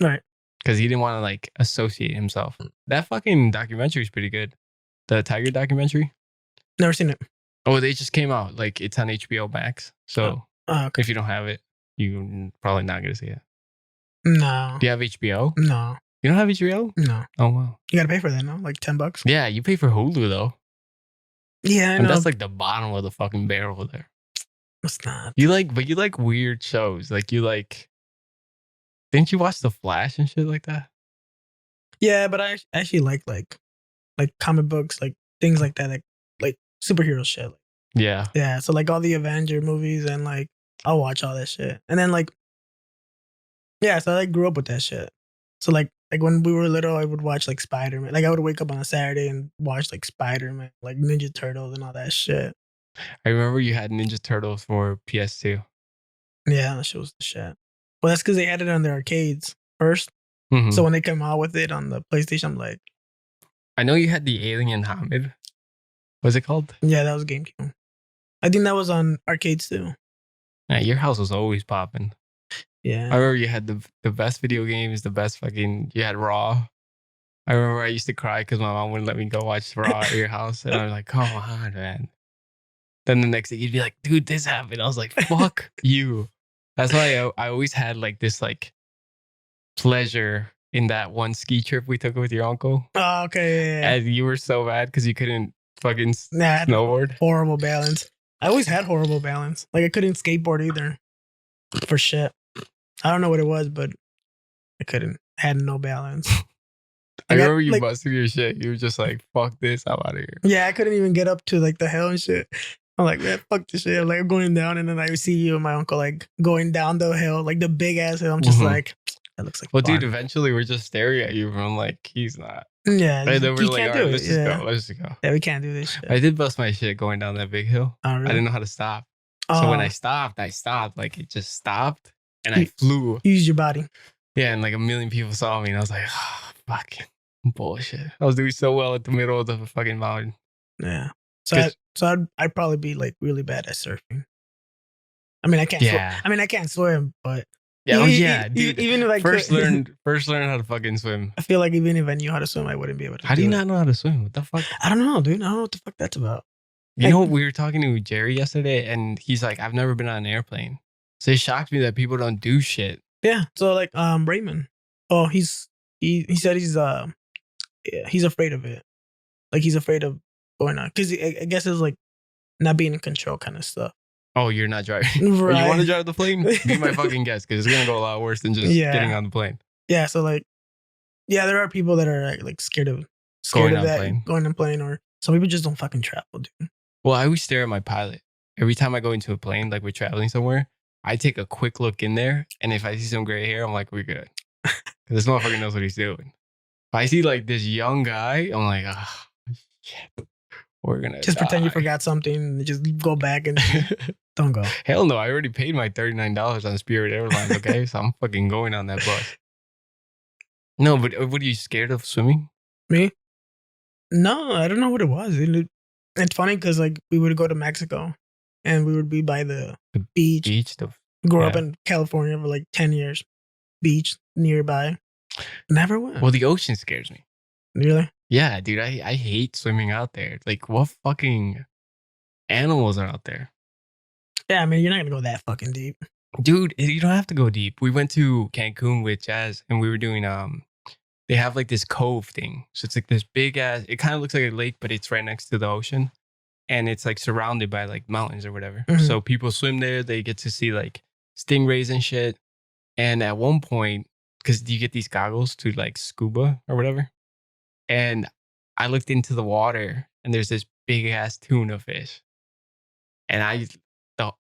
Right. Because he didn't want to like associate himself. That fucking documentary is pretty good. The Tiger documentary. Never seen it. Oh, they just came out. Like it's on HBO Max. So Okay. if you don't have it, you're probably not gonna see it. No. Do you have HBO? No. You don't have HBO? No. Oh wow. You gotta pay for that, no? Like $10. Yeah, you pay for Hulu though. Yeah, I And know. that's like the bottom of the fucking barrel there. It's not. You like weird shows. Like you like didn't you watch The Flash and shit like that? Yeah, but I actually like comic books, like things like that, like superhero shit. Yeah. Yeah, so like all the Avenger movies and like I'll watch all that shit. And then like yeah, so I like grew up with that shit. So like when we were little, I would watch like Spider-Man. Like I would wake up on a Saturday and watch like Spider-Man, like Ninja Turtles and all that shit. I remember you had Ninja Turtles for PS2. Yeah, that shit was the shit. Well, that's because they had it on the arcades first. Mhm. So when they came out with it on the PlayStation, I'm like, I know you had the Alien Hamid. What's it called? yeah, that was GameCube. I think that was on arcades too. Yeah, your house was always popping. Yeah. I remember you had the best video games, the best fucking. You had Raw. I remember I used to cry because my mom wouldn't let me go watch Raw at your house, and I was like, "Come on, man." Then the next day you'd be like, "Dude, this happened." I was like, "Fuck you." That's why I always had like this like pleasure in that one ski trip we took with your uncle, Oh, okay. Yeah. and you were so mad because you couldn't fucking Nah, I had snowboard. horrible balance. I always had horrible balance. Like I couldn't skateboard either. For shit. I don't know what it was, but I couldn't. I had no balance. I Like, remember you like- busted your shit. You were just like, "Fuck this, I'm out of here." Yeah, I couldn't even get up to like the hill and shit. I'm like, man, fuck this shit. Like I'm going down, and then I see you and my uncle like going down the hill, like the big ass hill. I'm just Mhm. like, that looks like Well, fun. dude, eventually we're just staring at you. And I'm like, he's not. Yeah, And then you we're like, can't all do right, it. let's Yeah. just go. Let's just go. Yeah, we can't do this shit. I did bust my shit going down that big hill. Oh, I really? didn't know how to stop. So when Oh, I stopped. Like it just stopped and I You- flew. use your body. Yeah, and like a million people saw me and I was like, oh, fucking bullshit. I was doing so well at the middle of the fucking mountain. Yeah. So, Cause- I'd probably be like really bad at surfing. I mean, I can't. Yeah. I mean, I can't swim, but Yeah, oh, e- yeah, e- dude. Even if I First could, learn how to fucking swim. I feel like even if I knew how to swim, I wouldn't be able to. How do you it. not know how to swim? What the fuck? I don't know, dude. I don't know what the fuck that's about. You know what? We were talking to Jerry yesterday and he's like, I've never been on an airplane. So it shocked me that people don't do shit. Yeah. So like, Raymond. Oh, he said he's afraid of it. Like he's afraid of going on because I guess it's like not being in control kind of stuff. Oh, you're not driving. Or you Right. want to drive the plane? Be my fucking guest because it's gonna go a lot worse than just Yeah. getting on the plane. Yeah. So like, yeah, there are people that are like scared of Going on that plane. going on plane, or some people just don't fucking travel, dude. Well, I always stare at my pilot every time I go into a plane. Like we're traveling somewhere, I take a quick look in there, and if I see some gray hair, I'm like, we're good. Because this motherfucker knows what he's doing. If I see like this young guy, I'm like, ah, shit, we're gonna Just pretend you die." forgot something and just go back and don't go. Hell no, I already paid my $39 on Spirit Airlines. Okay, so I'm fucking going on that bus. No, but what are you scared of swimming? Me? No, I don't know what it was. It's funny because like we would go to Mexico and we would be by the beach. Beach, Grew up yeah. in California for like 10 years. Beach nearby. Never went. well, the ocean scares me. Really? Yeah, dude, I hate swimming out there. Like, what fucking animals are out there? Yeah, I mean, you're not gonna go that fucking deep. Dude, you don't have to go deep. We went to Cancun with Jazz and we were doing they have like this cove thing. So it's like this big ass, it kind of looks like a lake, but it's right next to the ocean. And it's like surrounded by like mountains or whatever. Mhm. So people swim there, they get to see like stingrays and shit. And at one point, because you get these goggles to like scuba or whatever. And I looked into the water and there's this big ass tuna fish. And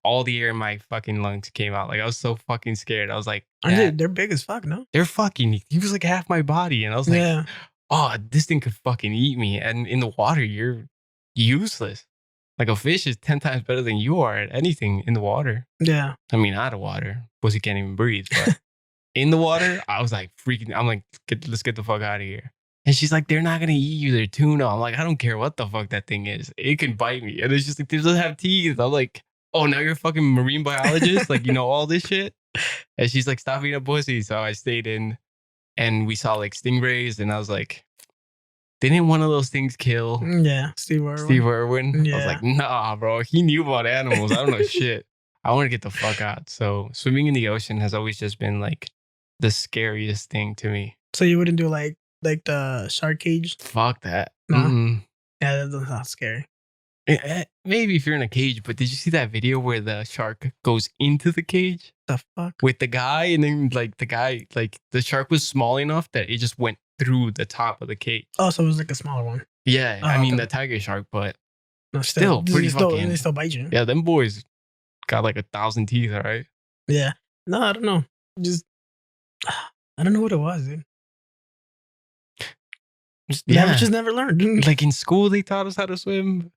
all the air in my fucking lungs came out. Like I was so fucking scared. I was like, They're big as fuck, no? they're fucking, he was like half my body. And I was like, Yeah. oh, this thing could fucking eat me. And in the water, you're useless. Like a fish is 10 times better than you are at anything in the water. Yeah. I mean, out of water, pussy can't even breathe. But in the water, I was like freaking. I'm like, let's get the fuck out of here. And she's like, they're not gonna eat you. They're tuna. I'm like, I don't care what the fuck that thing is. It can bite me. And it's just like, they doesn't have teeth. I'm like, oh, now you're a fucking marine biologist. Like, you know all this shit. And she's like, stop eating a pussy. So I stayed in, and we saw like stingrays, and I was like, didn't one of those things kill Yeah. Steve Irwin. Steve Irwin? I was Yeah. like, nah, bro. He knew about animals. I don't know shit. I want to get the fuck out. So swimming in the ocean has always just been like the scariest thing to me. So you wouldn't do like the shark cage? Fuck that. No? Mm-mm. Yeah, that doesn't sound scary. Maybe if you're in a cage, but did you see that video where the shark goes into the cage The fuck? with the guy, and then like the shark was small enough that it just went through the top of the cage. Oh, so it was like a smaller one. Yeah, Oh, I mean okay. the tiger shark, but No, Still pretty fucking- They still bite you. yeah, them boys got like 1,000 teeth, all right? Yeah. No, I don't know. Just I don't know what it was, dude. Just never learned. Like in school, they taught us how to swim.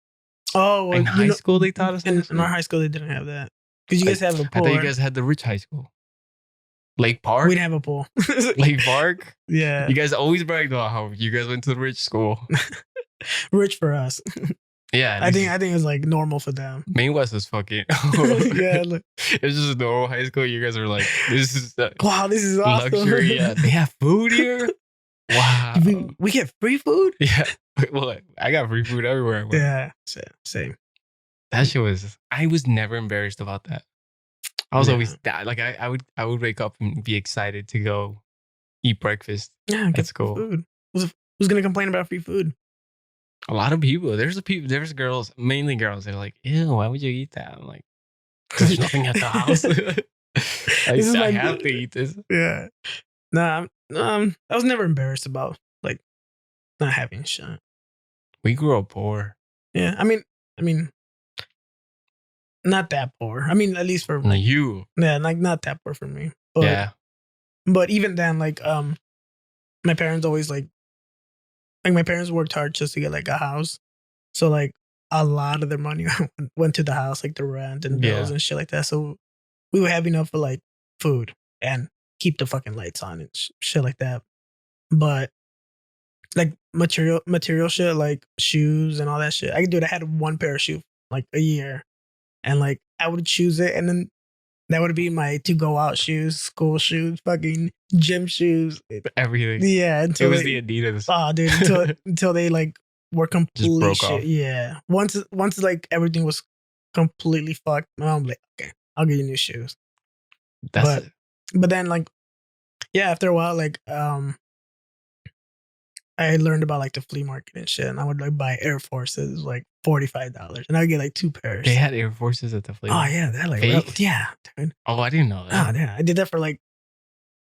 Oh, well, In high school, they taught us how to in swim. our high school they didn't have that because you guys have a I pool. thought you right? guys had the rich high school. Lake Park? We didn't have a pool. Lake Park? Yeah, You guys always bragged about how you guys went to the rich school. rich for us. Yeah. I think it was like normal for them. Maine West was fucking. Yeah, look. It was just a normal high school. You guys are like, this is Wow, this is awesome. luxury. Yeah. They have food here? Wow. we get free food. Yeah. Well, I got free food everywhere. I went. Yeah, same. That shit was, I was never embarrassed about that. I was Yeah. always that. Like, I would wake up and be excited to go eat breakfast. Yeah, get That's free cool. food. Who's gonna complain about free food? A lot of people. There's girls, mainly girls. They're like, ew, why would you eat that? I'm like, there's nothing at the house. This is I my- have to eat this. Yeah. Nah, I was never embarrassed about like not having shit. We grew up poor. Yeah, I mean, not that poor. I mean, at least for Like you. yeah, like not that poor for me. But Yeah. but even then, like my parents always like my parents worked hard just to get like a house, so like a lot of their money went to the house, like the rent and bills Yeah. and shit like that. So we would have enough for like food and keep the fucking lights on and shit like that. But like material shit like shoes and all that shit, I had one pair of shoes like a year, and like I would choose it, and then that would be my to go out shoes, school shoes, fucking gym shoes. Everything. Yeah, It until was they, the Adidas. oh dude, until they like were completely broke shit. off. Yeah, once like everything was completely fucked, my mom was like, okay, I'll get you new shoes. That's But then like yeah, after a while like I learned about like the flea market and shit, and I would like buy Air Forces like $45, and I'd get like 2 pairs. they had Air Forces at the flea Oh market. yeah, that like Fake? yeah, dude. Oh, I didn't know Oh that. yeah, I did that for like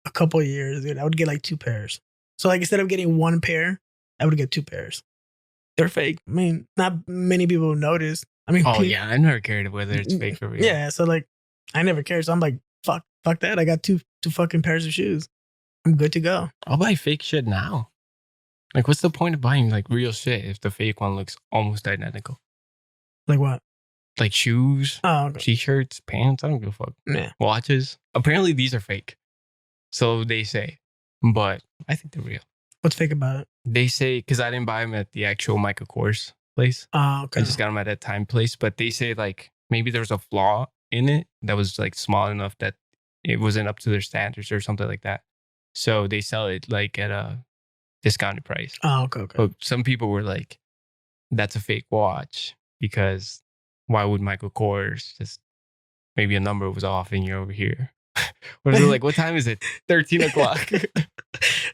a couple of years, dude. I would get like 2 pairs. So like instead of getting 1 pair, I would get 2 pairs. They're fake. I mean, not many people notice. I mean, Oh yeah, I never cared whether it's fake or real. yeah. So like, I never cared. So I'm like, fuck that. I got two fucking pairs of shoes. I'm good to go. I'll buy fake shit now. Like, what's the point of buying like real shit if the fake one looks almost identical? Like what? Like shoes, Oh, okay. t-shirts, pants. I don't give a fuck. Yeah. Watches. Apparently, these are fake. So they say, but I think they're real. What's fake about it? They say because I didn't buy them at the actual Michael Kors place. Oh, okay. I just got them at that time place. But they say like maybe there's a flaw in it that was like small enough that it wasn't up to their standards or something like that. So they sell it like at a discounted price. Oh, okay. But some people were like, that's a fake watch because why would Michael Kors just maybe a number was off and you're over here? Or they're like, what time is it? 13 o'clock.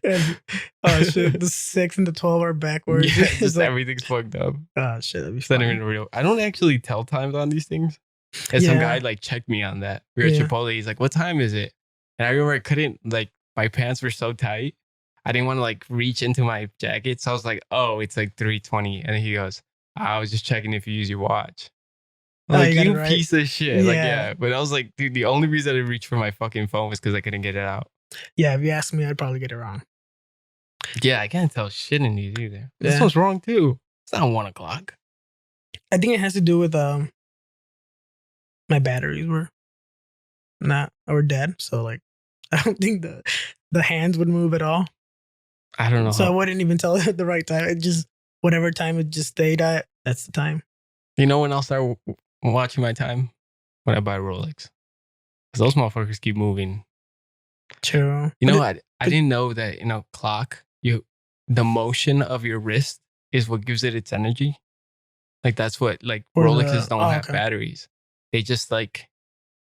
And, oh shit, the 6 and the 12 are backwards. Yeah, It's just like, everything's fucked up. oh shit, that'd be It's not funny. even real. I don't actually tell times on these things. And some guy like checked me on that. We were at Yeah. Chipotle. He's like, what time is it? And I remember I couldn't, like, my pants were so tight. I didn't want to like reach into my jacket. So I was like, oh, it's like 3:20. And he goes, I was just checking if you use your watch. I'm Oh, like, you got you it right. piece of shit. Like, Yeah. yeah. But I was like, dude, the only reason I reached for my fucking phone was because I couldn't get it out. Yeah, if you ask me, I'd probably get it wrong. Yeah, I can't tell shit in these either. This Yeah. one's wrong too. It's not 1 o'clock. I think it has to do with my batteries were dead. So like I don't think the hands would move at all. I don't know. So I wouldn't even tell it at the right time. It just whatever time it just stayed at, that's the time. You know when I'll start watching my time? When I buy Rolex. Because those motherfuckers keep moving. True. You know, I didn't know that, clock, the motion of your wrist is what gives it its energy. Like that's what, like Or Rolexes the- don't oh, have okay. batteries. They just like,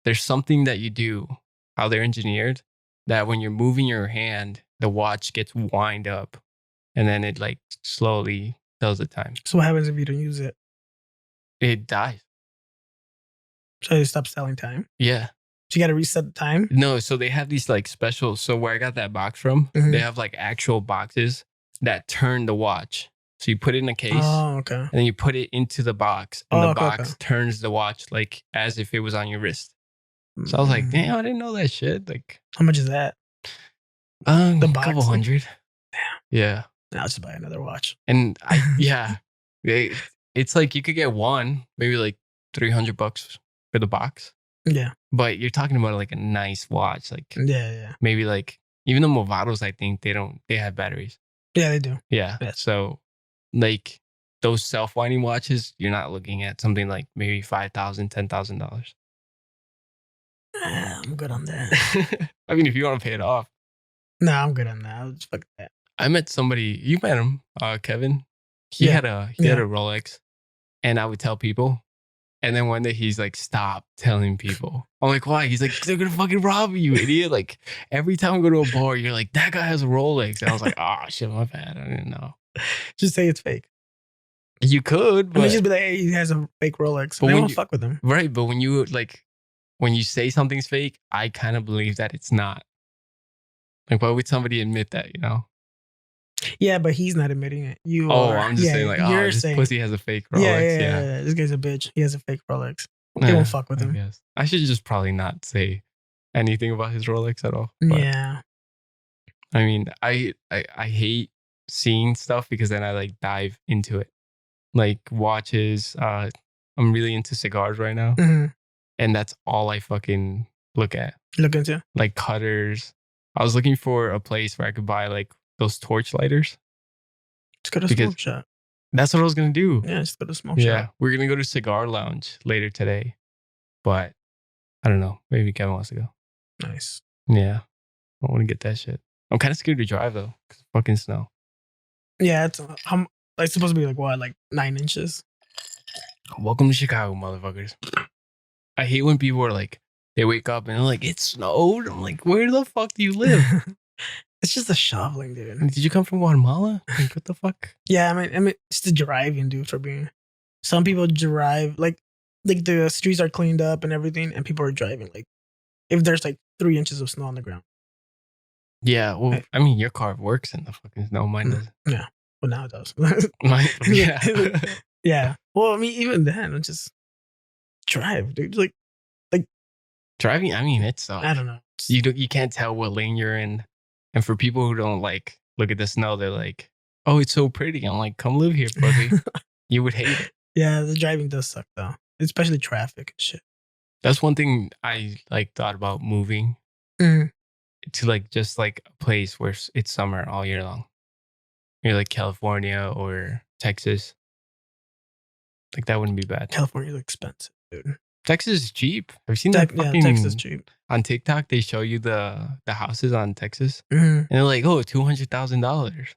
there's something that you do, how they're engineered, that when you're moving your hand, the watch gets wind up and then it like slowly tells the time. So what happens if you don't use it? It dies. So you stop selling time. Yeah. So you got to reset the time. No, so they have these like special. So where I got that box from, Mhm. they have like actual boxes that turn the watch. So you put it in a case Oh, okay. and then you put it into the box, and Oh, the okay, box okay. turns the watch like as if it was on your wrist. So I was like, Mm. damn, I didn't know that shit. Like, How much is that? a The couple box? hundred. Damn. Yeah, I'll just buy another watch. and it's like you could get one, maybe like $300 for the box, Yeah. but you're talking about like a nice watch, like Yeah. maybe like even the Movados, I think they have batteries. Yeah, they do. Yeah. Yes. So like those self-winding watches, you're not looking at something like maybe $5,000, $10,000. I'm good on that. I mean, if you want to pay it off. No, I'm good on that. I'll just fuck that. I met somebody, you met him, Kevin. He Yeah. had a Rolex, and I would tell people. And then one day he's like, stop telling people. I'm like, why? He's like, they're gonna fucking rob you, idiot. Like every time we go to a bar, you're like, that guy has a Rolex. And I was like, oh shit, my bad. I didn't know. Just say it's fake. You could, I but mean, just be like, hey, he has a fake Rolex. But I when won't you- fuck with him. right. But when you say something's fake, I kind of believe that it's not. Like, why would somebody admit that, Yeah, but he's not admitting it. You Oh, are. I'm just saying like, oh, you're this saying, pussy has a fake Rolex. yeah. This guy's a bitch. He has a fake Rolex. Yeah, They won't fuck with I him. guess. I should just probably not say anything about his Rolex at all. But, Yeah. I mean, I hate seeing stuff because then I like dive into it. Like watches. I'm really into cigars right now, Mhm. and that's all I fucking look at. Look into. Like cutters. I was looking for a place where I could buy like those torch lighters. Just go to Because- smoke shop. That's what I was gonna do. Yeah, just go to smoke Yeah, shop. we're gonna go to Cigar Lounge later today, but I don't know. Maybe Kevin wants to go. Nice. Yeah, I want to get that shit. I'm kind of scared to drive though, cause fucking snow. Yeah, it's supposed to be like what, like 9 inches. Welcome to Chicago, motherfuckers. I hate when people are like, they wake up and they're like, it snowed. I'm like, where the fuck do you live? It's just the shoveling, dude. Did you come from Guatemala? Like, what the fuck? Yeah, I mean, it's the driving, dude. For being, some people drive like the streets are cleaned up and everything, and people are driving like if there's like 3 inches of snow on the ground. Yeah, well, I mean, your car works in the fucking snow. Mine doesn't. Well, now it does. Mine, yeah. Yeah. Well, I mean, even then, it's just drive, dude. Like, Driving, I mean, it sucks. I don't know. You can't tell what lane you're in. And for people who don't like look at the snow, they're like, oh, it's so pretty. I'm like, come live here, pussy. You would hate it. Yeah, the driving does suck though, especially traffic and shit. That's one thing I like thought about moving Mhm. to like just like a place where it's summer all year long. You're like California or Texas. Like that wouldn't be bad. California's expensive, dude. Texas is cheap. Have you seen that Yeah, fucking Texas is cheap. on TikTok? They show you the houses on Texas, Mhm. and they're like, oh, $200,000.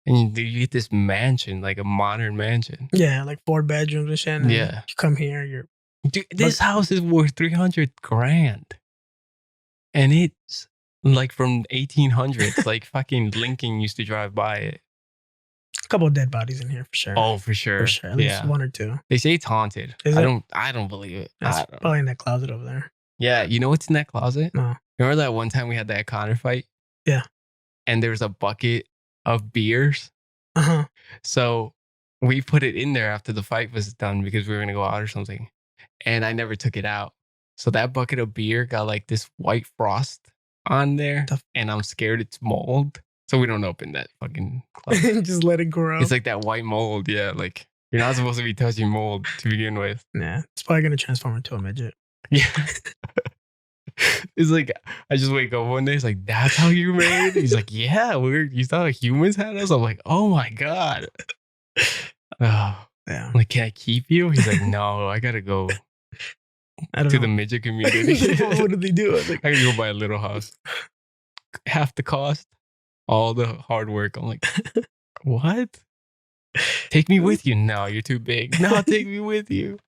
And you get this mansion, like a modern mansion. Yeah, like 4 bedrooms and shit. And Yeah. you come here, you're Dude, this house is worth $300,000. And it's like from 1800s. Like fucking Lincoln used to drive by it. a couple of dead bodies in here for sure. Oh, for sure. For sure. At least Yeah. 1 or 2. They say it's haunted. Is it? I don't believe it. That's I don't know. probably in that closet over there. Yeah, you know what's in that closet? No. Remember that one time we had that Connor fight? Yeah. And there was a bucket of beers. Uh-huh. So we put it in there after the fight was done because we were going to go out or something. And I never took it out. So that bucket of beer got like this white frost on there. And I'm scared it's mold. So we don't open that fucking closet. Just let it grow. It's like that white mold. Yeah. Like you're not supposed to be touching mold to begin with. Nah. It's probably going to transform into a midget. Yeah. It's like, I just wake up one day. It's like, that's how you're made? He's like, yeah, you thought humans had us? I'm like, oh my God. Oh, Yeah. I'm like, can I keep you? He's like, no, I got to go I don't to know. the midget community. What did they do? I was like, I gotta go buy a little house. Half the cost, all the hard work. I'm like, what? Take me with you. No, you're too big. No, take me with you.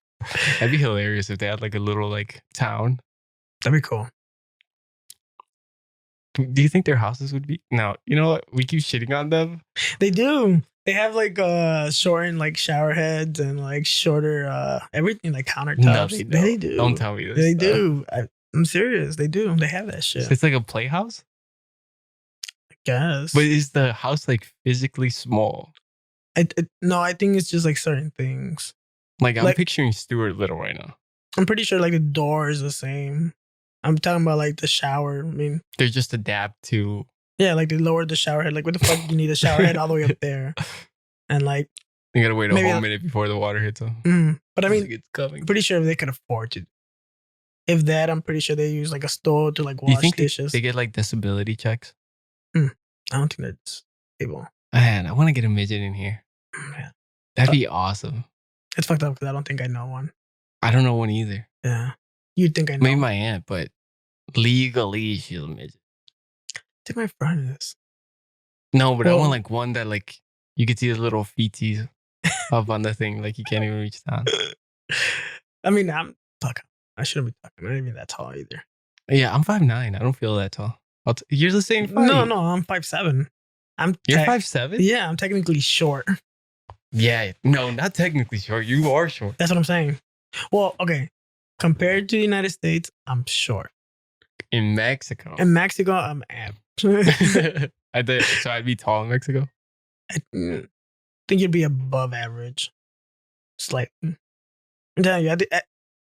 That'd be hilarious if they had like a little like town. that'd be cool. Do you think their houses would be? No, you know what? We keep shitting on them. They do. They have like shortened like shower heads and like shorter everything like countertops. No, they don't. They do. Don't tell me this. They stuff. do. I'm serious. They do. They have that shit. So it's like a playhouse, I guess. but is the house like physically small? No, I think it's just like certain things. Like I'm Like- picturing Stuart Little right now. I'm pretty sure like the door is the same. I'm talking about like the shower. I mean, They just adapt to. yeah, like they lowered the shower head. Like, what the fuck you need a shower head all the way up there? And like, You gotta wait a Maybe whole I'll- minute before the water hits them. but I mean, it's coming. I'm pretty sure they could afford to. If that, I'm pretty sure they use like a stove to like Do you wash think dishes. they get like disability checks? I don't think that's able. Man, I want to get a midget in here. Yeah. That'd be awesome. It's fucked up because I don't think I know one. I don't know one either. Yeah. You'd think I know. Maybe my aunt, but legally she's a midget. I think my friend is. No, but I Well- want like one that like you could see the little feeties up on the thing, like you can't even reach down. I mean, I shouldn't be talking. I'm not even that tall either. Yeah, I'm 5'9". I don't feel that tall. You're the same height. No, I'm 5'7". You're 5'7"? Yeah, I'm technically short. Yeah. No, not technically short. You are short. That's what I'm saying. Well, okay. Compared to the United States, I'm short. In Mexico. In Mexico, I'm average. So I'd be tall in Mexico? I think you'd be above average. Slightly. I'm telling you,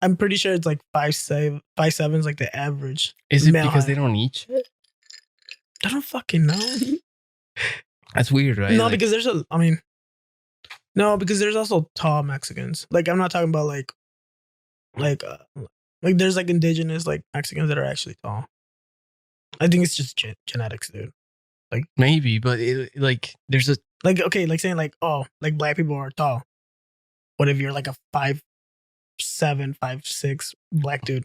I'm pretty sure it's like 5'7" is like the average. Is it male because height. they don't eat shit? I don't fucking know. That's weird, right? No, Like, because there's also tall Mexicans. Like, I'm not talking about like there's like indigenous like Mexicans that are actually tall. I think it's just genetics, dude. maybe, but like there's a Like, okay, like saying like, oh, like black people are tall. What if you're like a 5'7", 5'6" black dude?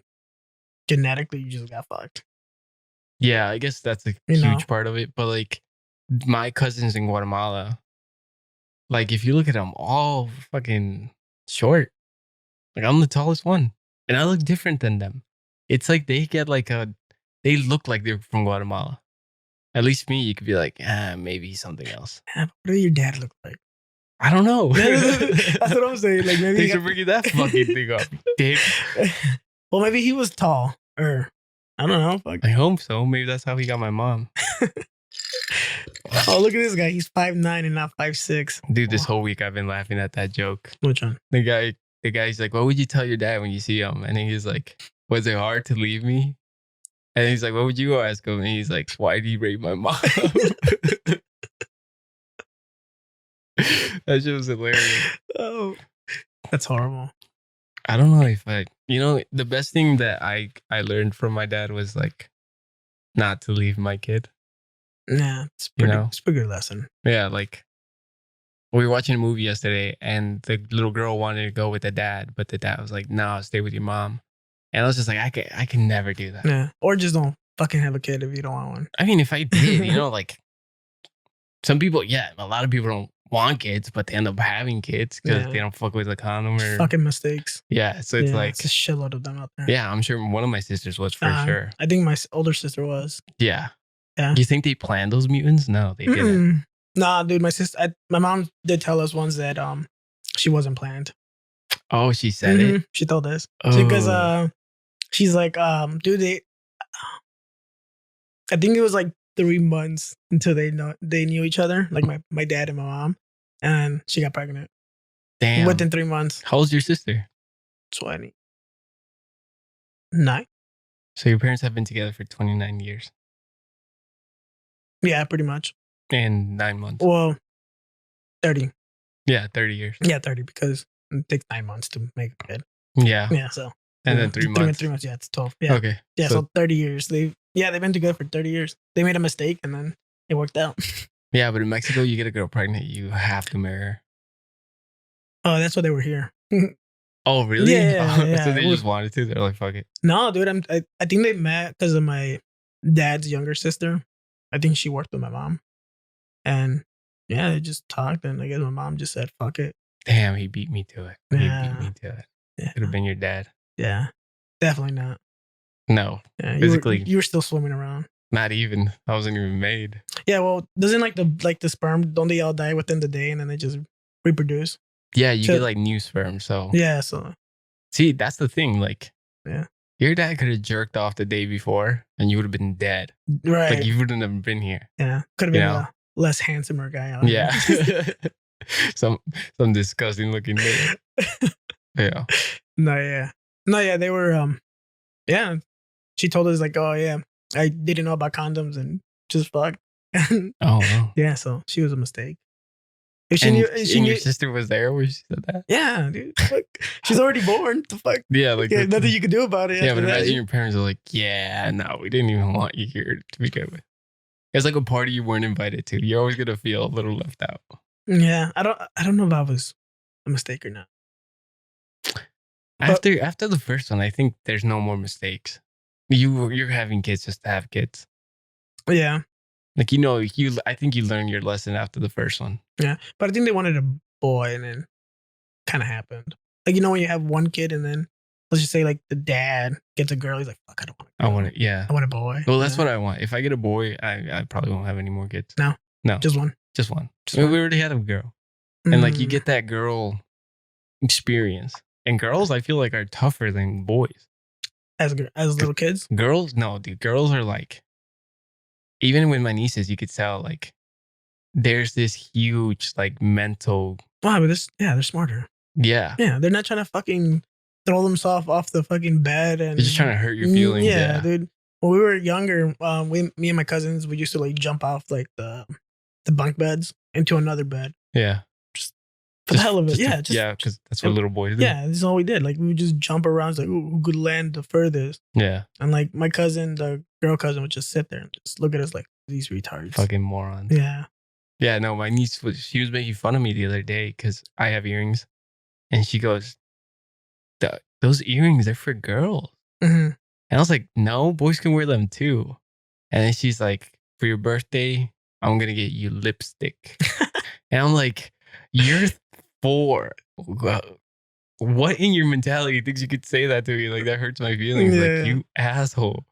Genetically, you just got fucked. yeah, I guess that's a You know? huge part of it. But like my cousins in Guatemala, like if you look at them, all fucking short. Like I'm the tallest one, and I look different than them. It's like they look like they're from Guatemala. At least me, you could be like, maybe he's something else. Yeah, what does your dad look like? I don't know. That's what I'm saying. Like, maybe Thanks for bringing that fucking thing up, dick. Well, maybe he was tall. Or I don't know. Fuck. I hope so. Maybe that's how he got my mom. Oh, look at this guy. He's 5'9" and not 5'6". Dude, this whole week I've been laughing at that joke. Which one? The guy's like, what would you tell your dad when you see him? And he's like, was it hard to leave me? And he's like, what would you ask him? And he's like, why did he rape my mom? That shit was hilarious. Oh, that's horrible. I don't know if the best thing that I learned from my dad was like not to leave my kid. Nah, it's You pretty. know? It's a pretty good lesson. Yeah, like we were watching a movie yesterday and the little girl wanted to go with the dad, but the dad was like, no, stay with your mom. And I was just like, I can never do that. Yeah, or just don't fucking have a kid if you don't want one. I mean, if I did, like Some people, a lot of people don't want kids, but they end up having kids because they don't fuck with the condom or fucking mistakes. Yeah, so it's like it's a shitload of them out there. Yeah, I'm sure one of my sisters was for sure. I think my older sister was. Yeah. Yeah. Do you think they planned those mutants? No, they didn't. Nah, dude, my mom did tell us once that she wasn't planned. Oh, she said it? She told us. Oh. Because she's like, dude, I think it was like 3 months until they knew each other, like my dad and my mom, and she got pregnant. Damn. Within 3 months. How old's your sister? 29. So your parents have been together for 29 years. Yeah, pretty much. And 9 months. Well, 30. Yeah, 30 years. Yeah, 30 because it takes 9 months to make a kid. Yeah. Yeah, so. And then 3 months. 3 months, yeah, it's 12. Yeah. Okay. Yeah, so 30 years. They've been together for 30 years. They made a mistake and then it worked out. Yeah, but in Mexico, you get a girl pregnant, you have to marry her. Oh, that's why they were here. Oh, really? Yeah. So they just wanted to? They're like, fuck it. No, dude, I think they met because of my dad's younger sister. I think she worked with my mom. And yeah, they just talked and I guess my mom just said, fuck it. Damn, he beat me to it. Yeah. He beat me to it. Yeah. Could have been your dad. Yeah, definitely not. No. Yeah, physically. You were still swimming around. Not even. I wasn't even made. Yeah, well, doesn't the sperm, don't they all die within the day and then they just reproduce? Yeah, you get like new sperm, so. Yeah, so. See, that's the thing. Like, yeah, your dad could have jerked off the day before and you would have been dead. Right. Like, you wouldn't have been here. Yeah, could have been a less handsomer guy out here. some disgusting looking dude. Yeah. No, yeah, they were, yeah. She told us, like, oh, yeah, I didn't know about condoms and just fucked. Oh, wow. Yeah, so she was a mistake. If she knew, your sister was there when she said that? Yeah, dude. Fuck. She's already born. The fuck? Yeah, like nothing you can do about it. Yeah, but imagine your parents are like, yeah, no, we didn't even want you here to begin with. It's like a party you weren't invited to. You're always gonna feel a little left out. Yeah, I don't know if I was a mistake or not. After the first one, I think there's no more mistakes. You're having kids just to have kids. Yeah. Like, I think you learned your lesson after the first one. Yeah. But I think they wanted a boy and then kind of happened. Like, when you have one kid and then let's just say like the dad gets a girl, he's like, fuck, I don't want a girl. I want a boy. Well, that's what I want. If I get a boy, I probably won't have any more kids. No. Just one. Just one. We already had a girl. And like you get that girl experience. And girls, I feel like, are tougher than boys. As little kids? Girls? No, dude. Girls are like, even with my nieces, you could tell like there's this huge like mental. Wow, but they're smarter. Yeah. Yeah, they're not trying to fucking throw themselves off the fucking bed and. They're just trying to hurt your feelings. Yeah, dude. When we were younger, me and my cousins, we used to like jump off like the bunk beds into another bed. Yeah. For the hell of it. Because that's what little boys do. Yeah, this is all we did. Like, we would just jump around. It's like, ooh, who could land the furthest? Yeah. And like, my cousin, the girl cousin, would just sit there and just look at us like, these retards. Fucking morons. Yeah. Yeah, no, my niece she was making fun of me the other day because I have earrings. And she goes, those earrings are for girls. Mm-hmm. And I was like, no, boys can wear them too. And then she's like, for your birthday, I'm going to get you lipstick. And I'm like, you're 4. What in your mentality thinks you could say that to me? Like, that hurts my feelings. Yeah. Like, you asshole.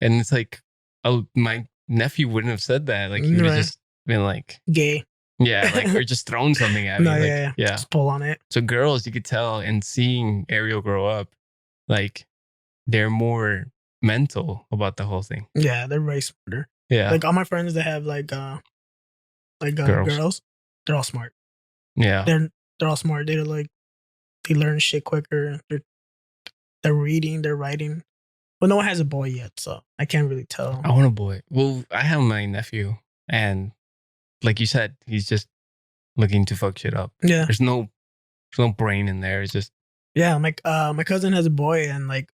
And it's like, my nephew wouldn't have said that. Like, he would have just been like, gay. Yeah, like, or just thrown something at me. No, like, yeah. Just pull on it. So girls, you could tell, and seeing Ariel grow up, like, they're more mental about the whole thing. Yeah, they're way smarter. Yeah. Like, all my friends that have girls, they're all smart. Yeah. They're all smart. They're like, they learn shit quicker. They're reading, they're writing. But no one has a boy yet, so I can't really tell. I want a boy. Well, I have my nephew, and like you said, he's just looking to fuck shit up. Yeah. There's no brain in there. It's just. Yeah, my cousin has a boy, and like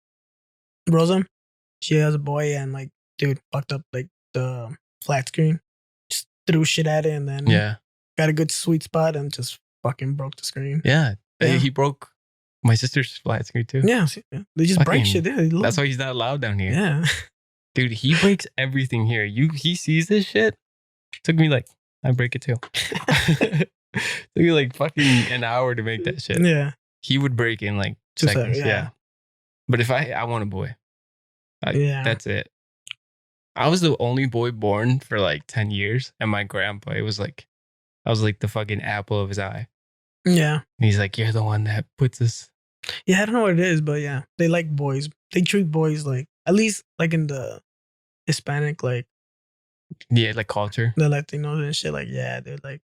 Rosa, she has a boy, and like, dude, fucked up like the flat screen. Just threw shit at it, and then got a good sweet spot and just fucking broke the screen. Yeah. He broke my sister's flat screen too. Yeah, they just break shit. Yeah, that's why he's not allowed down here. Yeah. Dude, he breaks everything here. He sees this shit. Took me like I break it too. Took me like fucking an hour to make that shit. Yeah. He would break in like 2 seconds. seconds, yeah. But if I want a boy. Yeah. That's it. I was the only boy born for like 10 years. And my grandpa, I was like the fucking apple of his eye. Yeah. And he's like, you're the one that puts us. Yeah, I don't know what it is, but yeah. They like boys. They treat boys like, at least like in the Hispanic, like Yeah, like culture. the Latinos and shit. Like, yeah, they're like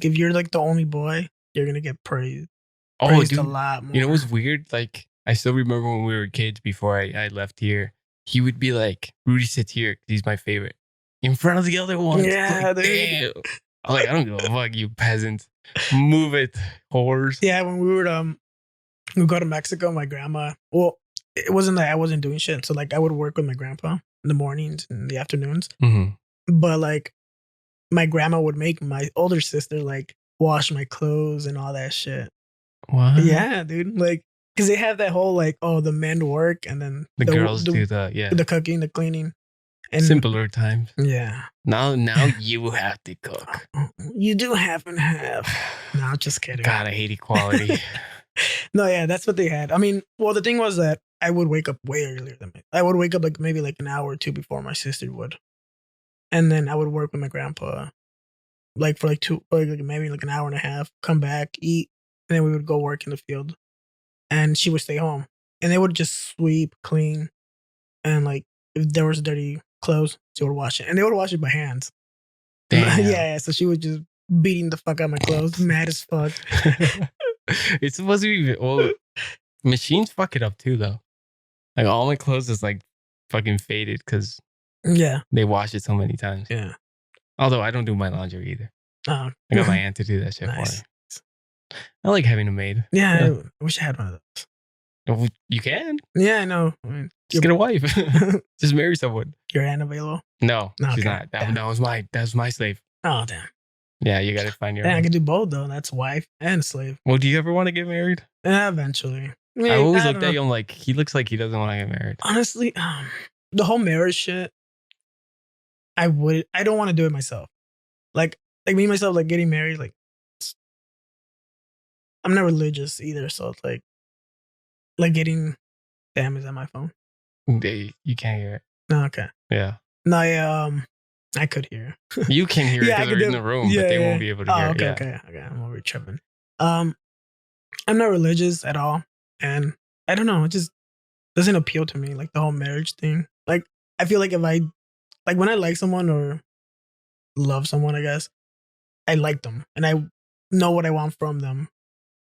if you're like the only boy, you're going to get praised. Oh, Praised dude. a lot more. You know what's weird? Like, I still remember when we were kids before I left here. He would be like, Rudy sits here because he's my favorite. In front of the other ones. Yeah, like, dude. damn. I'm like, I don't give a fuck, you peasants. Move it, whores. Yeah, when we go to Mexico, my grandma, well, it wasn't that I wasn't doing shit. So like I would work with my grandpa in the mornings and the afternoons. Mm-hmm. But like my grandma would make my older sister like wash my clothes and all that shit. What? Yeah, dude. Like, because they have that whole like, oh, the men work and then The girls do the cooking, the cleaning. And simpler times. Yeah. Now you have to cook. You do half and half. No, just kidding. God, I hate equality. No, yeah, that's what they had. I mean, well, the thing was that I would wake up way earlier than me. I would wake up like maybe like an hour or two before my sister would. And then I would work with my grandpa like for like maybe like an hour and a half, come back, eat, and then we would go work in the field. And she would stay home. And they would just sweep, clean, and like if there was dirty clothes, she would wash it. And they would wash it by hands. Damn. Yeah, so she was just beating the fuck out of my clothes, mad as fuck. It's supposed to be, well, machines fuck it up too, though. Like all my clothes is like fucking faded because Yeah. they wash it so many times. Yeah. Although I don't do my laundry either. Oh, I got my aunt to do that shit nice. for me. I like having a maid. Yeah, I wish I had one of those. Oh, you can. Yeah, I know. I mean, Just get a wife. Just marry someone. your aunt available? No, she's Okay. not. That was my slave. Oh, damn. Yeah, you got to find your Yeah, I own. can do both though. That's wife and slave. Well, do you ever want to get married? Yeah, eventually. I always don't looked at know. you. I'm like, he looks like he doesn't want to get married. Honestly, the whole marriage shit, I don't want to do it myself. Like me myself, like getting married, like I'm not religious either, so it's like getting. Damn, is that my phone? You can't hear it. No, okay. Yeah, No, I could hear. you can hear it Yeah, I because could they're in do- the room, yeah, but they yeah. won't be able to Oh, hear okay, it. Yeah. okay. I'm over tripping. I'm not religious at all, and I don't know. It just doesn't appeal to me, like the whole marriage thing. Like I feel like if I like when I like someone or love someone, I guess I like them and I know what I want from them.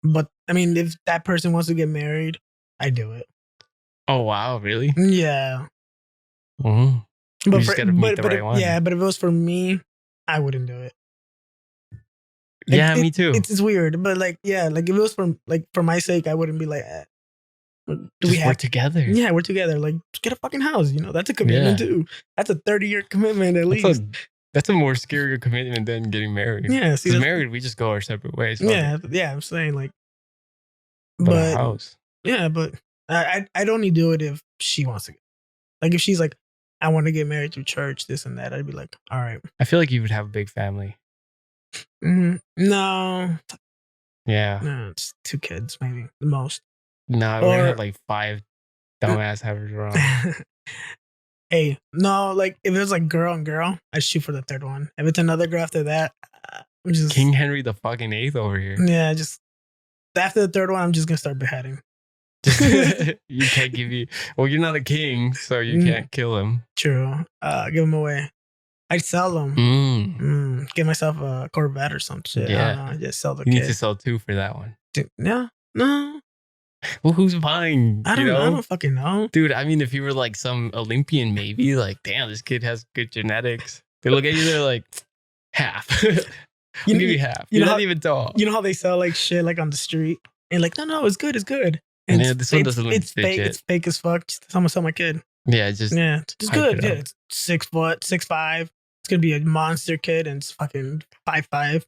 But I mean, if that person wants to get married, I do it. Oh wow, really? Yeah, Mhm. but just gotta meet the right one. Yeah, but if it was for me, I wouldn't do it. Yeah, me too. It's weird, but like, yeah, like if it was for my sake, I wouldn't be like, do Just we have work together. Yeah, we're together. Like, just get a fucking house. You know, that's a commitment Yeah. too. That's a 30-year commitment at least. That's a more scarier commitment than getting married. Yeah, see, Because that's- married, we just go our separate ways. fuck yeah, it. yeah. I'm saying like, But a but house. yeah, but I'd only do it if she wants to. Like, if she's like, I want to get married through church, this and that, I'd be like, all right. I feel like you would have a big family. No, Yeah. it's 2 kids maybe the most. No, we're gonna Or- have like 5 dumbass havers around. Hey, no, like if it was like girl and girl, I'd shoot for the 3rd one. If it's another girl after that, I'm just King Henry the fucking 8th over here. Yeah, just after the 3rd one, I'm just gonna start beheading. You can't give you. Well, you're not a king, so you can't kill him. True. Give them away. I'd sell them. Mm. Get myself a Corvette or some shit. Yeah. I don't know, just sell the You kid. need to sell 2 for that one. Dude, no. Well, who's buying? I don't know. I don't fucking know. Dude, I mean, if you were like some Olympian, maybe like, damn, this kid has good genetics. They look at you, they're like, half. I'll give you half. you You're know not how- even tall. You know how they sell like shit like on the street? And like, no, it's good. It's good. And it's- yeah, this one doesn't look it's fake. legit. It's fake as fuck. Just someone sell my kid. Yeah, just Yeah, it's hype good. it Yeah, up. it's 6 foot, 6'5". It's gonna be a monster kid, and it's fucking 5'5".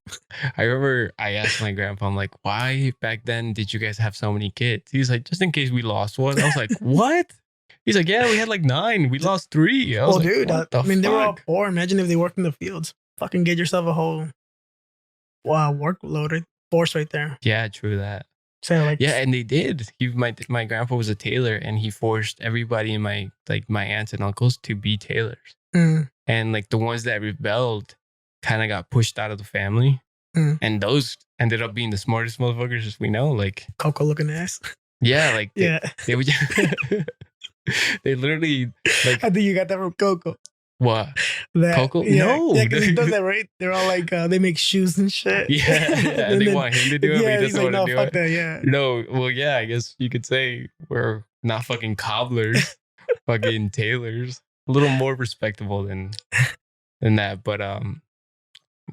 I remember I asked my grandpa, I'm like, why back then did you guys have so many kids? He's like, just in case we lost one. I was like, what? He's like, yeah, we had like 9. We lost 3. I was Oh, like, dude, what I the mean, they were all fuck? poor. Imagine if they worked in the fields. fucking get yourself a whole workload force right there. Yeah, true that. So like, Yeah, and they did. My grandpa was a tailor, and he forced everybody in my aunts and uncles to be tailors. And like the ones that rebelled kind of got pushed out of the family. And those ended up being the smartest motherfuckers we know. Like Coco looking ass. Yeah, like Yeah. they would they literally like I think you got that from Coco. what? That, Coco? Yeah, No. yeah, because he does that, right? They're all like, they make shoes and shit. Yeah, and they want him to do it, but he he's doesn't like, want to no, do fuck it. that, yeah. No, well, yeah, I guess you could say we're not fucking cobblers, fucking tailors. A little more respectable than that. But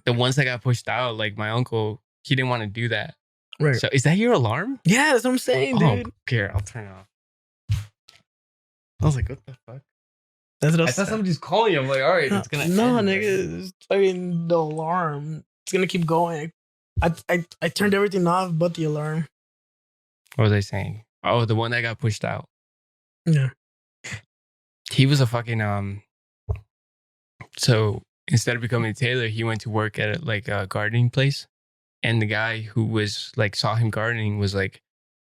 the ones that got pushed out, like my uncle, he didn't want to do that. Right. So is that your alarm? Yeah, that's what I'm saying, dude. Here, I'll turn it off. I was like, what the fuck? That's what I thought somebody's calling you. I'm like, all right, it's gonna No, end, nigga, it's fucking the alarm. It's gonna keep going. I turned everything off but the alarm. What was I saying? Oh, the one that got pushed out. Yeah. He was a fucking so instead of becoming a tailor, he went to work at like a gardening place. And the guy who was like saw him gardening was like,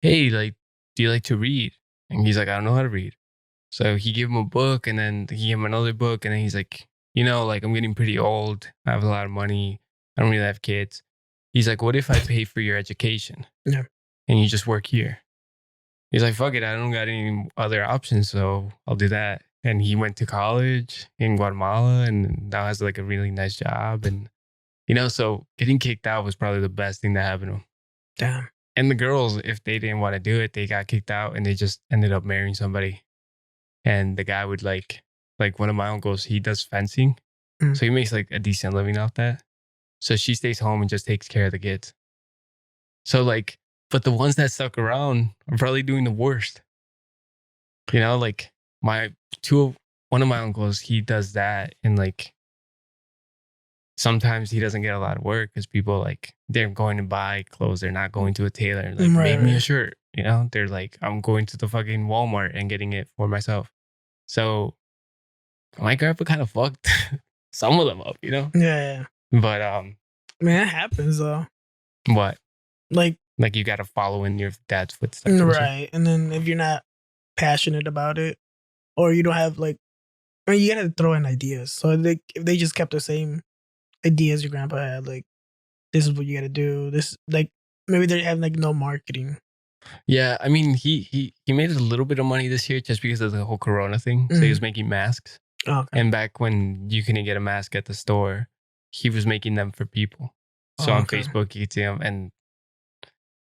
hey, like, do you like to read? And he's like, I don't know how to read. So he gave him a book, and then he gave him another book, and then he's like, like, I'm getting pretty old. I have a lot of money. I don't really have kids. He's like, what if I pay for your education? Yeah. And you just work here? He's like, fuck it. I don't got any other options, so I'll do that. And he went to college in Guatemala and now has like a really nice job. And, so getting kicked out was probably the best thing that happened to him. Damn. And the girls, if they didn't want to do it, they got kicked out and they just ended up marrying somebody. And the guy would like one of my uncles, he does fencing. So he makes like a decent living off that. So she stays home and just takes care of the kids. So like, but the ones that stuck around are probably doing the worst. Like one of my uncles, he does that. And like, sometimes he doesn't get a lot of work because people like, they're going to buy clothes. They're not going to a tailor. Like, make me a shirt. They're like, I'm going to the fucking Walmart and getting it for myself. So my grandpa kind of fucked some of them up, Yeah. But man, it happens though. What? Like you got to follow in your dad's footsteps, right? And then if you're not passionate about it, or you don't have like, you gotta throw in ideas. So if they just kept the same ideas your grandpa had, like, this is what you gotta do. This, like, maybe they have like no marketing. Yeah, I mean, he made a little bit of money this year just because of the whole Corona thing. So he was making masks. Okay. And back when you couldn't get a mask at the store, he was making them for people. So on Facebook, you could see him, and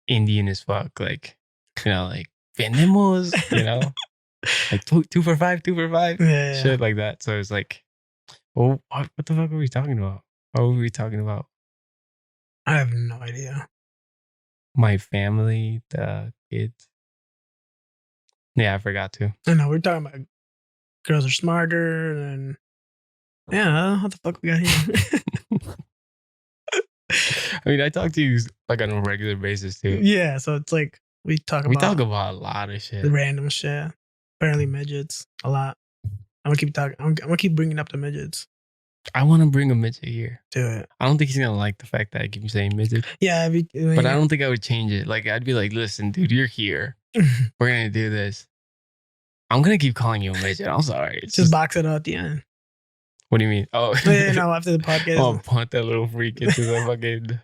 Indian as fuck, like, like, vendemos, like 2 for $5, Yeah. shit like that. So it's like, well, what the fuck are we talking about? What were we talking about? I have no idea. My family, the kids. Yeah, I forgot to. I know, we're talking about girls are smarter, and yeah, how the fuck we got here? I mean, I talk to you like on a regular basis too. Yeah, so it's like we talk about a lot of shit. The random shit. Apparently midgets a lot. I'm gonna keep talking. I'm gonna keep bringing up the midgets. I want to bring a midget here. Do it. I don't think he's gonna like the fact that I keep saying midget. Yeah, but I don't think I would change it. Like, I'd be like, listen, dude, you're here. We're gonna do this. I'm gonna keep calling you a midget. I'm sorry. It's just box it out at the end. What do you mean? Oh, yeah, no, after the podcast. I'll punt that little freak into the fucking.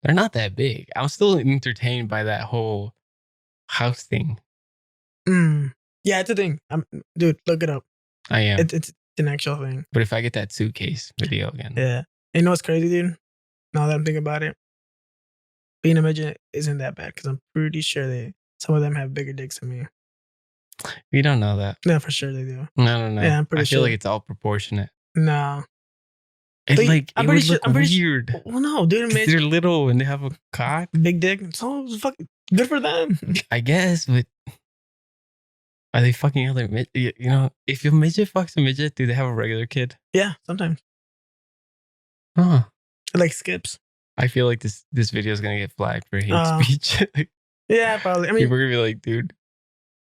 They're not that big. I'm still entertained by that whole house thing. Yeah, it's a thing. Dude, look it up. I am. It's an actual thing. But if I get that suitcase video again. Yeah. You know what's crazy, dude? Now that I'm thinking about it, being a midget isn't that bad because I'm pretty sure some of them have bigger dicks than me. We don't know that. No, for sure they do. No. Yeah, I'm pretty sure. I feel like it's all proportionate. No. I'm pretty sure. Weird. Well, no, dude. They're little and they have a cock. Big dick. So fucking good for them. I guess, but are they fucking other midget? If your midget fucks a midget, do they have a regular kid? Yeah, sometimes. Huh. It like skips. I feel like this video is gonna get flagged for hate speech. Yeah, probably. I mean, people are gonna be like, dude.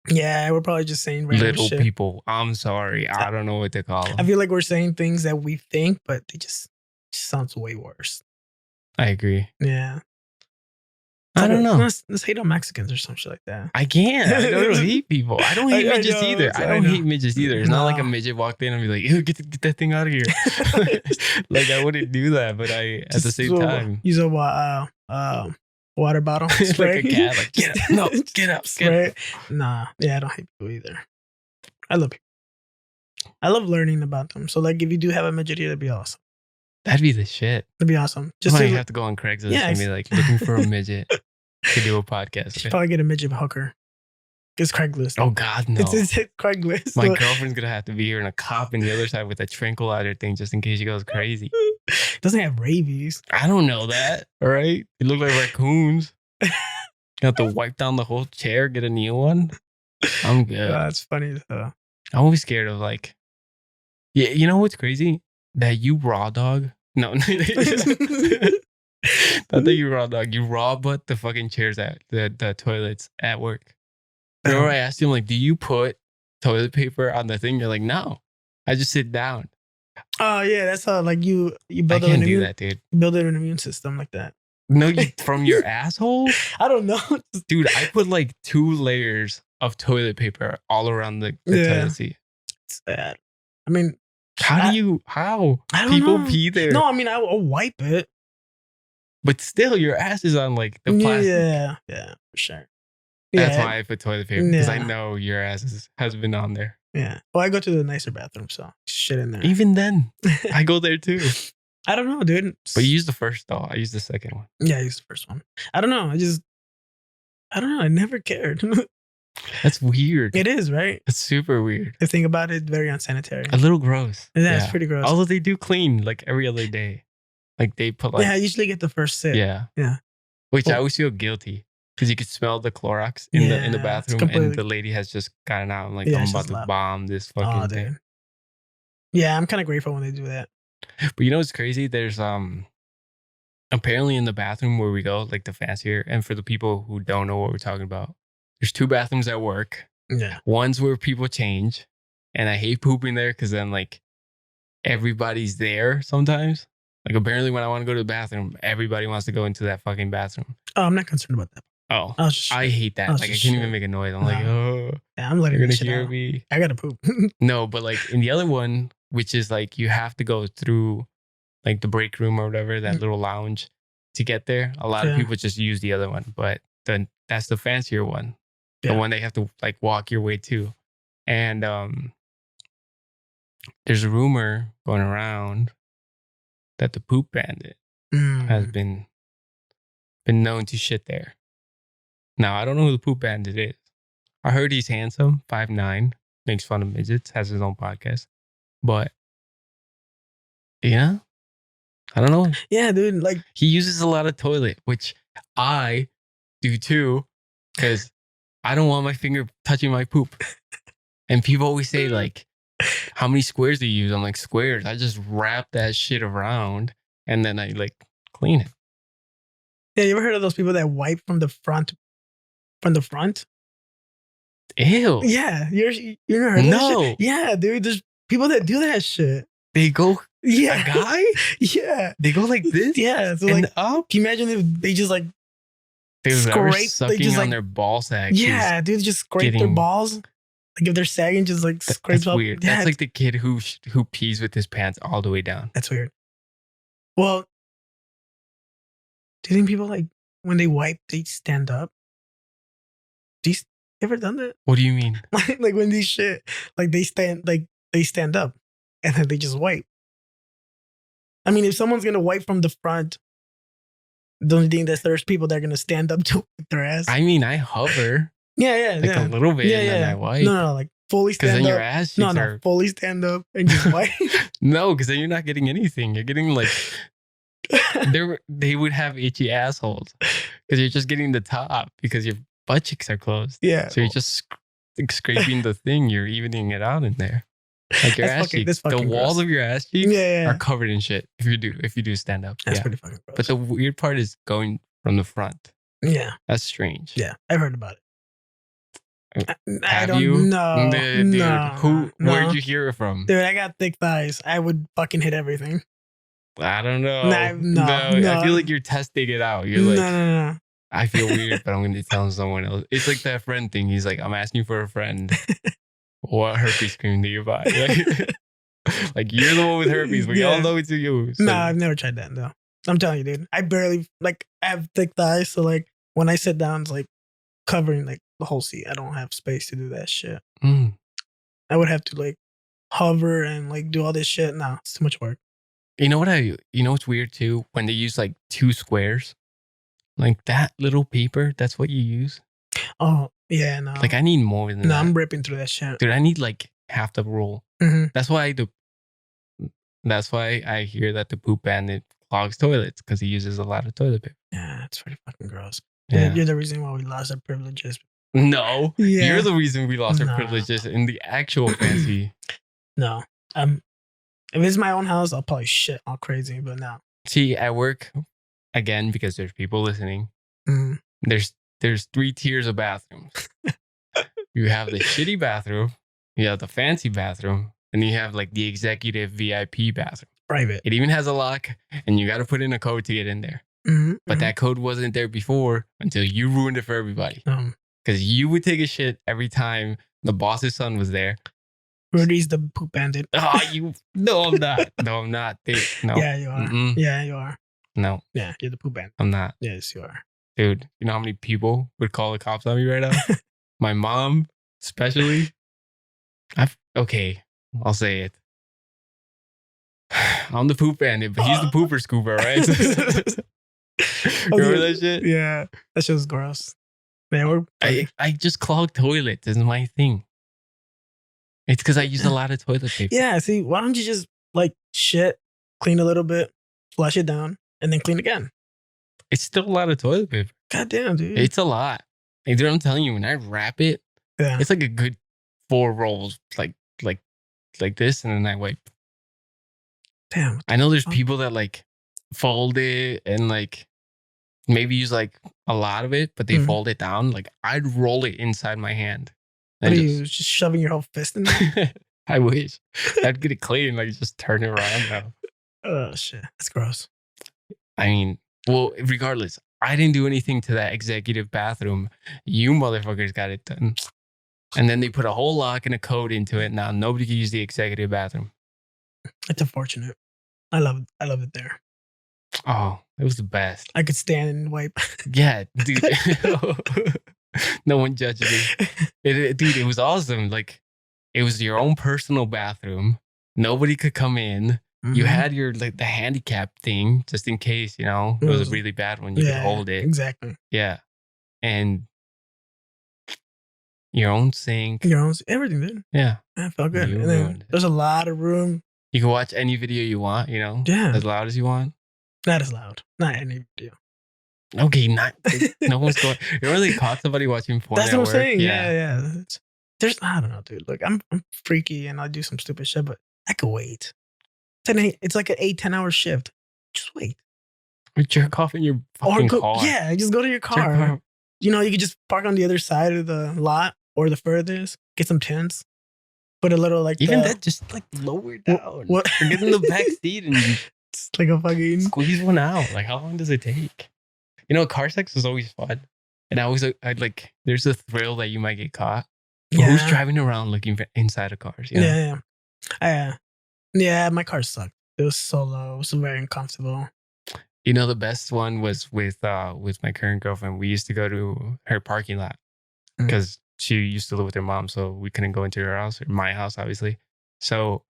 Yeah, we're probably just saying random little shit. People. I'm sorry. I don't know what to call them. I feel like we're saying things that we think, but they just just sounds way worse. I agree. Yeah. I don't know. Let's hate on Mexicans or some shit like that. I can't. I don't hate people. I don't hate midgets either. I don't hate midgets either. It's not like a midget walked in and be like, ew, get that thing out of here. Like, I wouldn't do that, but at the same time. Use a water bottle. Spray. Like a cat. Like, get up. No, get up. Spray. Nah. Yeah, I don't hate people either. I love people. I love learning about them. So, like, if you do have a midget here, that'd be awesome. That'd be the shit. That'd be awesome. Just you have to go on Craigslist and be like, looking for a midget to do a podcast. Should probably get a midget hooker. It's Craigslist. Oh God, no! It's Craigslist. My girlfriend's gonna have to be here and a cop on the other side with a tranquilizer thing just in case she goes crazy. Doesn't have rabies. I don't know that. All right, they look like raccoons. You have to wipe down the whole chair, get a new one. I'm good. That's funny though. I'm always scared of like, yeah. You know what's crazy? That you raw dog. No, not that you raw dog. You raw butt the fucking chairs at the toilets at work. Remember I asked him, like, do you put toilet paper on the thing? You're like, no, I just sit down. Oh yeah, that's how like you build. I can't do that, dude. Build an immune system like that. No, from your asshole. I don't know, dude. I put like 2 layers of toilet paper all around the toilet seat. It's sad. I mean, how I don't people know. pee there? No, I mean I'll wipe it, but still, your ass is on like the plastic. Yeah, for sure. That's why I put toilet paper because I know your ass has been on there. Yeah. Well, I go to the nicer bathroom, so shit in there. Even then, I go there too. I don't know, dude. But you use the first though. I use the second one. Yeah, I use the first one. I don't know. I don't know. I never cared. That's weird. It is, right? It's super weird. The thing about it, very unsanitary. A little gross. Yeah, it's pretty gross. Although they do clean like every other day. Like they put like. Yeah, I usually get the first sip. Yeah. Yeah. Which I always feel guilty. Because you could smell the Clorox in the bathroom, and the lady has just gotten out. I'm like, I'm about to bomb this fucking thing. Yeah, I'm kind of grateful when they do that. But you know what's crazy? There's apparently in the bathroom where we go, like the fancier, and for the people who don't know what we're talking about, there's 2 bathrooms at work. Yeah, one's where people change, and I hate pooping there because then like everybody's there sometimes. Like apparently when I want to go to the bathroom, everybody wants to go into that fucking bathroom. Oh, I'm not concerned about that. Oh, I hate that. Like I can't even make a noise. I'm like, oh, yeah, I'm letting you're gonna hear me. I gotta poop. No, but like in the other one, which is like you have to go through like the break room or whatever, that little lounge to get there. A lot of people just use the other one, but then that's the fancier one, the one they have to like walk your way to. And there's a rumor going around that the poop bandit has been known to shit there. Now, I don't know who the poop bandit is. I heard he's handsome, 5'9", makes fun of midgets, has his own podcast. But, yeah, I don't know. Yeah, dude. Like he uses a lot of toilet, which I do too, because I don't want my finger touching my poop. And people always say, like, how many squares do you use? I'm like, squares. I just wrap that shit around and then I, like, clean it. Yeah, you ever heard of those people that wipe from the front? From the front? Ew. Yeah. You never heard of that shit? Yeah, dude. There's people that do that shit. They go, a guy? Yeah. They go like this? Yeah. So and like, up? can you imagine if they just like scrape? Sucking on their ball sack. Yeah, dude. Just scrape their balls. Like if they're sagging, just like scrapes up. Weird. Yeah, that's like the kid who pees with his pants all the way down. That's weird. Well, do you think people like when they wipe, they stand up? Do you ever done that? What do you mean? Like when they shit, like they stand up and then they just wipe. I mean, if someone's gonna wipe from the front, don't you think that there's people that are gonna stand up to wipe their ass? I mean, I hover. Yeah, like a little bit, and then I wipe. No, like fully stand up. Because then your ass cheeks are... fully stand up and just wipe. No, because then you're not getting anything. You're getting like... they would have itchy assholes because you're just getting the top because your butt cheeks are closed. Yeah. So you're just scraping the thing. You're evening it out in there. Like your ass cheeks. The walls of your ass cheeks are covered in shit if you do stand up. That's pretty fucking gross. But the weird part is going from the front. Yeah. That's strange. Yeah. I've heard about it. I don't know. Dude, where'd you hear it from? Dude, I got thick thighs. I would fucking hit everything. I don't know. No. I feel like you're testing it out. You're No, like, no. I feel weird, but I'm going to tell someone else. It's like that friend thing. He's like, I'm asking for a friend. What herpes cream do you buy? Like you're the one with herpes. We all know it's you. So. No, I've never tried that though. I'm telling you, dude. I barely I have thick thighs, so like when I sit down, it's like covering like the whole seat. I don't have space to do that shit. Mm. I would have to like hover and like do all this shit. No, it's too much work. You know what's weird too? When they use like 2 squares, like that little paper, that's what you use. Oh, yeah, no. Like I need more than that. No, I'm ripping through that shit. Dude, I need like half the roll. Mm-hmm. That's why I hear that the poop bandit clogs toilets because he uses a lot of toilet paper. Yeah, it's pretty fucking gross. Yeah. You're the reason why we lost our privileges. No, Yeah. you're the reason we lost our privileges in the actual fancy. No, if it's my own house, I'll probably shit all crazy, but no. See, at work, again, because there's people listening, there's 3 tiers of bathrooms. You have the shitty bathroom, you have the fancy bathroom, and you have like the executive VIP bathroom. Private. It even has a lock, and you got to put in a code to get in there. But that code wasn't there before until you ruined it for everybody. Because you would take a shit every time the boss's son was there. Rudy's the poop bandit. Oh, no, I'm not. No, I'm not. No. Yeah, you are. Mm-mm. Yeah, you are. No. Yeah, you're the poop bandit. I'm not. Yes, you are. Dude, you know how many people would call the cops on me right now? My mom, especially. Okay, I'll say it. I'm the poop bandit, but he's the pooper scooper, right? Remember that shit? Yeah, that shit was gross. Man, I just clog toilets. Is my thing. It's because I use a lot of toilet paper. Yeah, see, why don't you just like shit, clean a little bit, flush it down, and then clean again? It's still a lot of toilet paper. God damn, dude. It's a lot. Like, dude, I'm telling you, when I wrap it, it's like a good 4 rolls, like this, and then I wipe. Damn. I know there's people that like fold it and like maybe use like a lot of it, but they fold it down. Like I'd roll it inside my hand. What are you just shoving your whole fist in there? I wish. I'd get it clean, like just turn it around now. Oh shit, that's gross. I mean, well, regardless, I didn't do anything to that executive bathroom. You motherfuckers got it done. And then they put a whole lock and a code into it. Now nobody can use the executive bathroom. It's unfortunate. I love it there. Oh, it was the best. I could stand and wipe. Yeah, dude. No one judged me. Dude, it was awesome. Like, it was your own personal bathroom. Nobody could come in. You had your like the handicap thing just in case, you know, it was a really bad one. You could hold it. Exactly. Yeah. And your own sink. Your own everything, dude. Yeah. I felt good. And then there's a lot of room. You can watch any video you want, you know? Yeah. As loud as you want. Not as loud. Not any video. Okay, no one's going. You really caught somebody watching porn. That's what I'm saying. Yeah. There's, I don't know, dude. Like, I'm freaky and I do some stupid shit, but I could wait. It's like an 8-10 hour shift. Just wait. Or jerk off in your fucking car. Yeah, just go to your car. You know, you could just park on the other side of the lot or the furthest. Get some tents. Put a little like even that, just like lower down. What? Get in the back seat and it's like a fucking squeeze one out. Like, how long does it take? You know, car sex is always fun. And I'd like, there's a thrill that you might get caught. But who's driving around looking for inside of cars? You know? Yeah, my car sucked. It was so low. It was very uncomfortable. You know, the best one was with my current girlfriend. We used to go to her parking lot because she used to live with her mom. So we couldn't go into her house or my house, obviously. So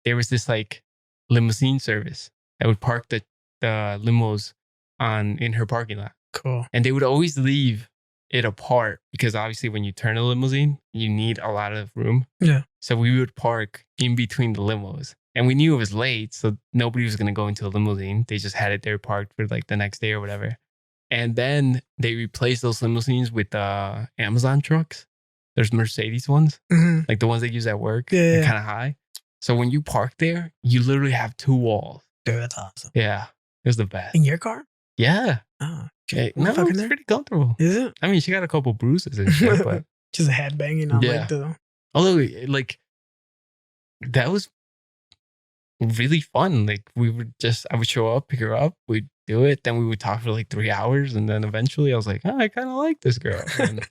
there was this like limousine service that would park the limos in her parking lot. Cool. And they would always leave it apart because obviously when you turn a limousine, you need a lot of room. Yeah. So we would park in between the limos. And we knew it was late, so nobody was going to go into a limousine. They just had it there parked for like the next day or whatever. And then they replaced those limousines with Amazon trucks. There's Mercedes ones, like the ones they use at work. They're kind of high. So when you park there, you literally have 2 walls. Dude, that's awesome. Yeah. It was the best. In your car? Yeah. Oh, okay. No, it's pretty comfortable. Is it? I mean, she got a couple bruises and shit, but just a head banging on like the. Although, like, that was really fun. Like I would show up, pick her up, we'd do it, then we would talk for like 3 hours, and then eventually I was like, I kind of like this girl. And,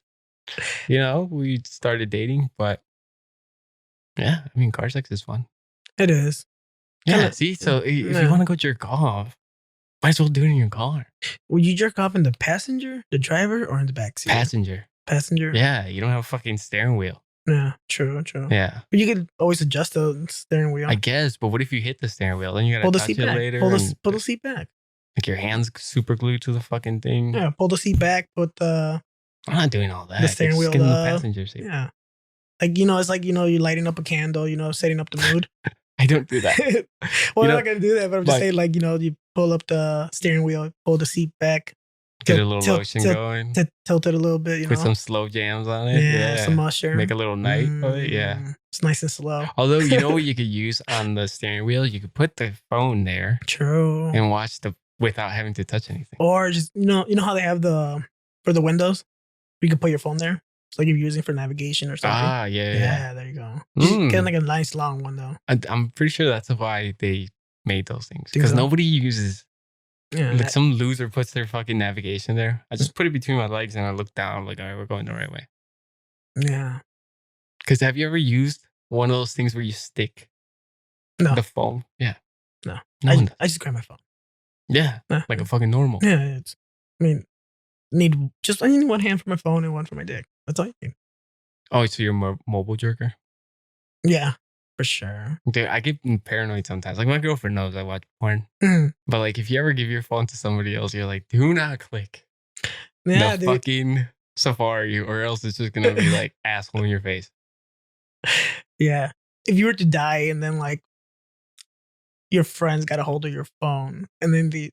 we started dating, but yeah, I mean, car sex is fun. It is. Yeah, see, so if you want to go jerk off, might as well do it in your car. Would you jerk off in the passenger, the driver, or in the backseat? Passenger. Yeah, you don't have a fucking steering wheel. Yeah, true. Yeah. But you could always adjust the steering wheel. I guess, but what if you hit the steering wheel? Then you gotta pull the touch seat it back. later. Pull the seat back. Like your hands super glued to the fucking thing. Yeah, pull the seat back. Put the. I'm not doing all that. The steering wheel in the passenger seat. Yeah. Like, it's like, you're lighting up a candle, setting up the mood. I don't do that. Well, I'm not going to do that, but I'm just saying, like, you pull up the steering wheel, pull the seat back. Get a little lotion going. Tilt it a little bit, Put some slow jams on it. Yeah, some Usher. Make a little night of it. Yeah. It's nice and slow. Although, what you could use on the steering wheel? You could put the phone there. True. And watch without having to touch anything. Or just, you know how they have for the windows? You can put your phone there. It's like if you're using for navigation or something. Ah, yeah. Yeah, there you go. Get like a nice long one, though. I'm pretty sure that's why they made those things. Think Because so? nobody uses... Yeah, like some loser puts their fucking navigation there. I just put it between my legs and I look down. I'm like, all right, we're going the right way. Yeah. Because have you ever used one of those things where you stick the phone? Yeah. No. No one does. I just grab my phone. Yeah. Like a fucking normal. Yeah. I need one hand for my phone and one for my dick. That's all you need. Oh, so you're a mobile jerker? Yeah, for sure. Dude, I get paranoid sometimes. Like my girlfriend knows I watch porn. Mhm. But like if you ever give your phone to somebody else, you're like, do not click Yeah, the fucking Safari or else it's just going to be like asshole in your face. Yeah. If you were to die and then like your friends got a hold of your phone and then they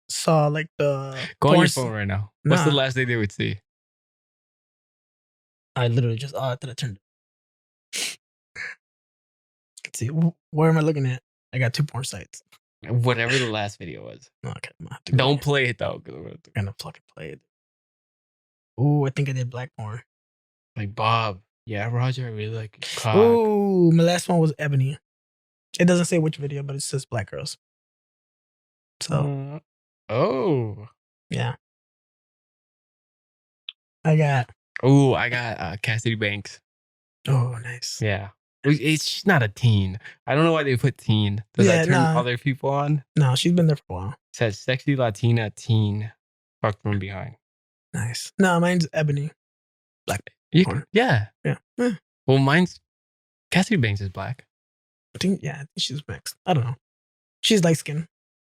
saw like the Go on your phone right now. What's the Nah. last thing they would see? I literally just I thought I turned it. Let's see. Where am I looking at? I got 2 porn sites. Whatever the last video was. Okay, I'm gonna have to go Don't here. play it though. I'm gonna fucking play it. Ooh, I think I did black porn. Like Bob. Yeah, Roger, I really like your cock. Ooh, my last one was Ebony. It doesn't say which video, but it says black girls. So Oh. yeah. I got Cassidy Banks. Oh, nice. Yeah. She's not a teen. I don't know why they put teen. Does that turn other people on? No, she's been there for a while. It says sexy Latina teen fucked from behind. Nice. No, mine's Ebony. Black. porn. Yeah. Yeah. Well, mine's Cassidy Banks is black. I think she's mixed. I don't know. She's light skinned,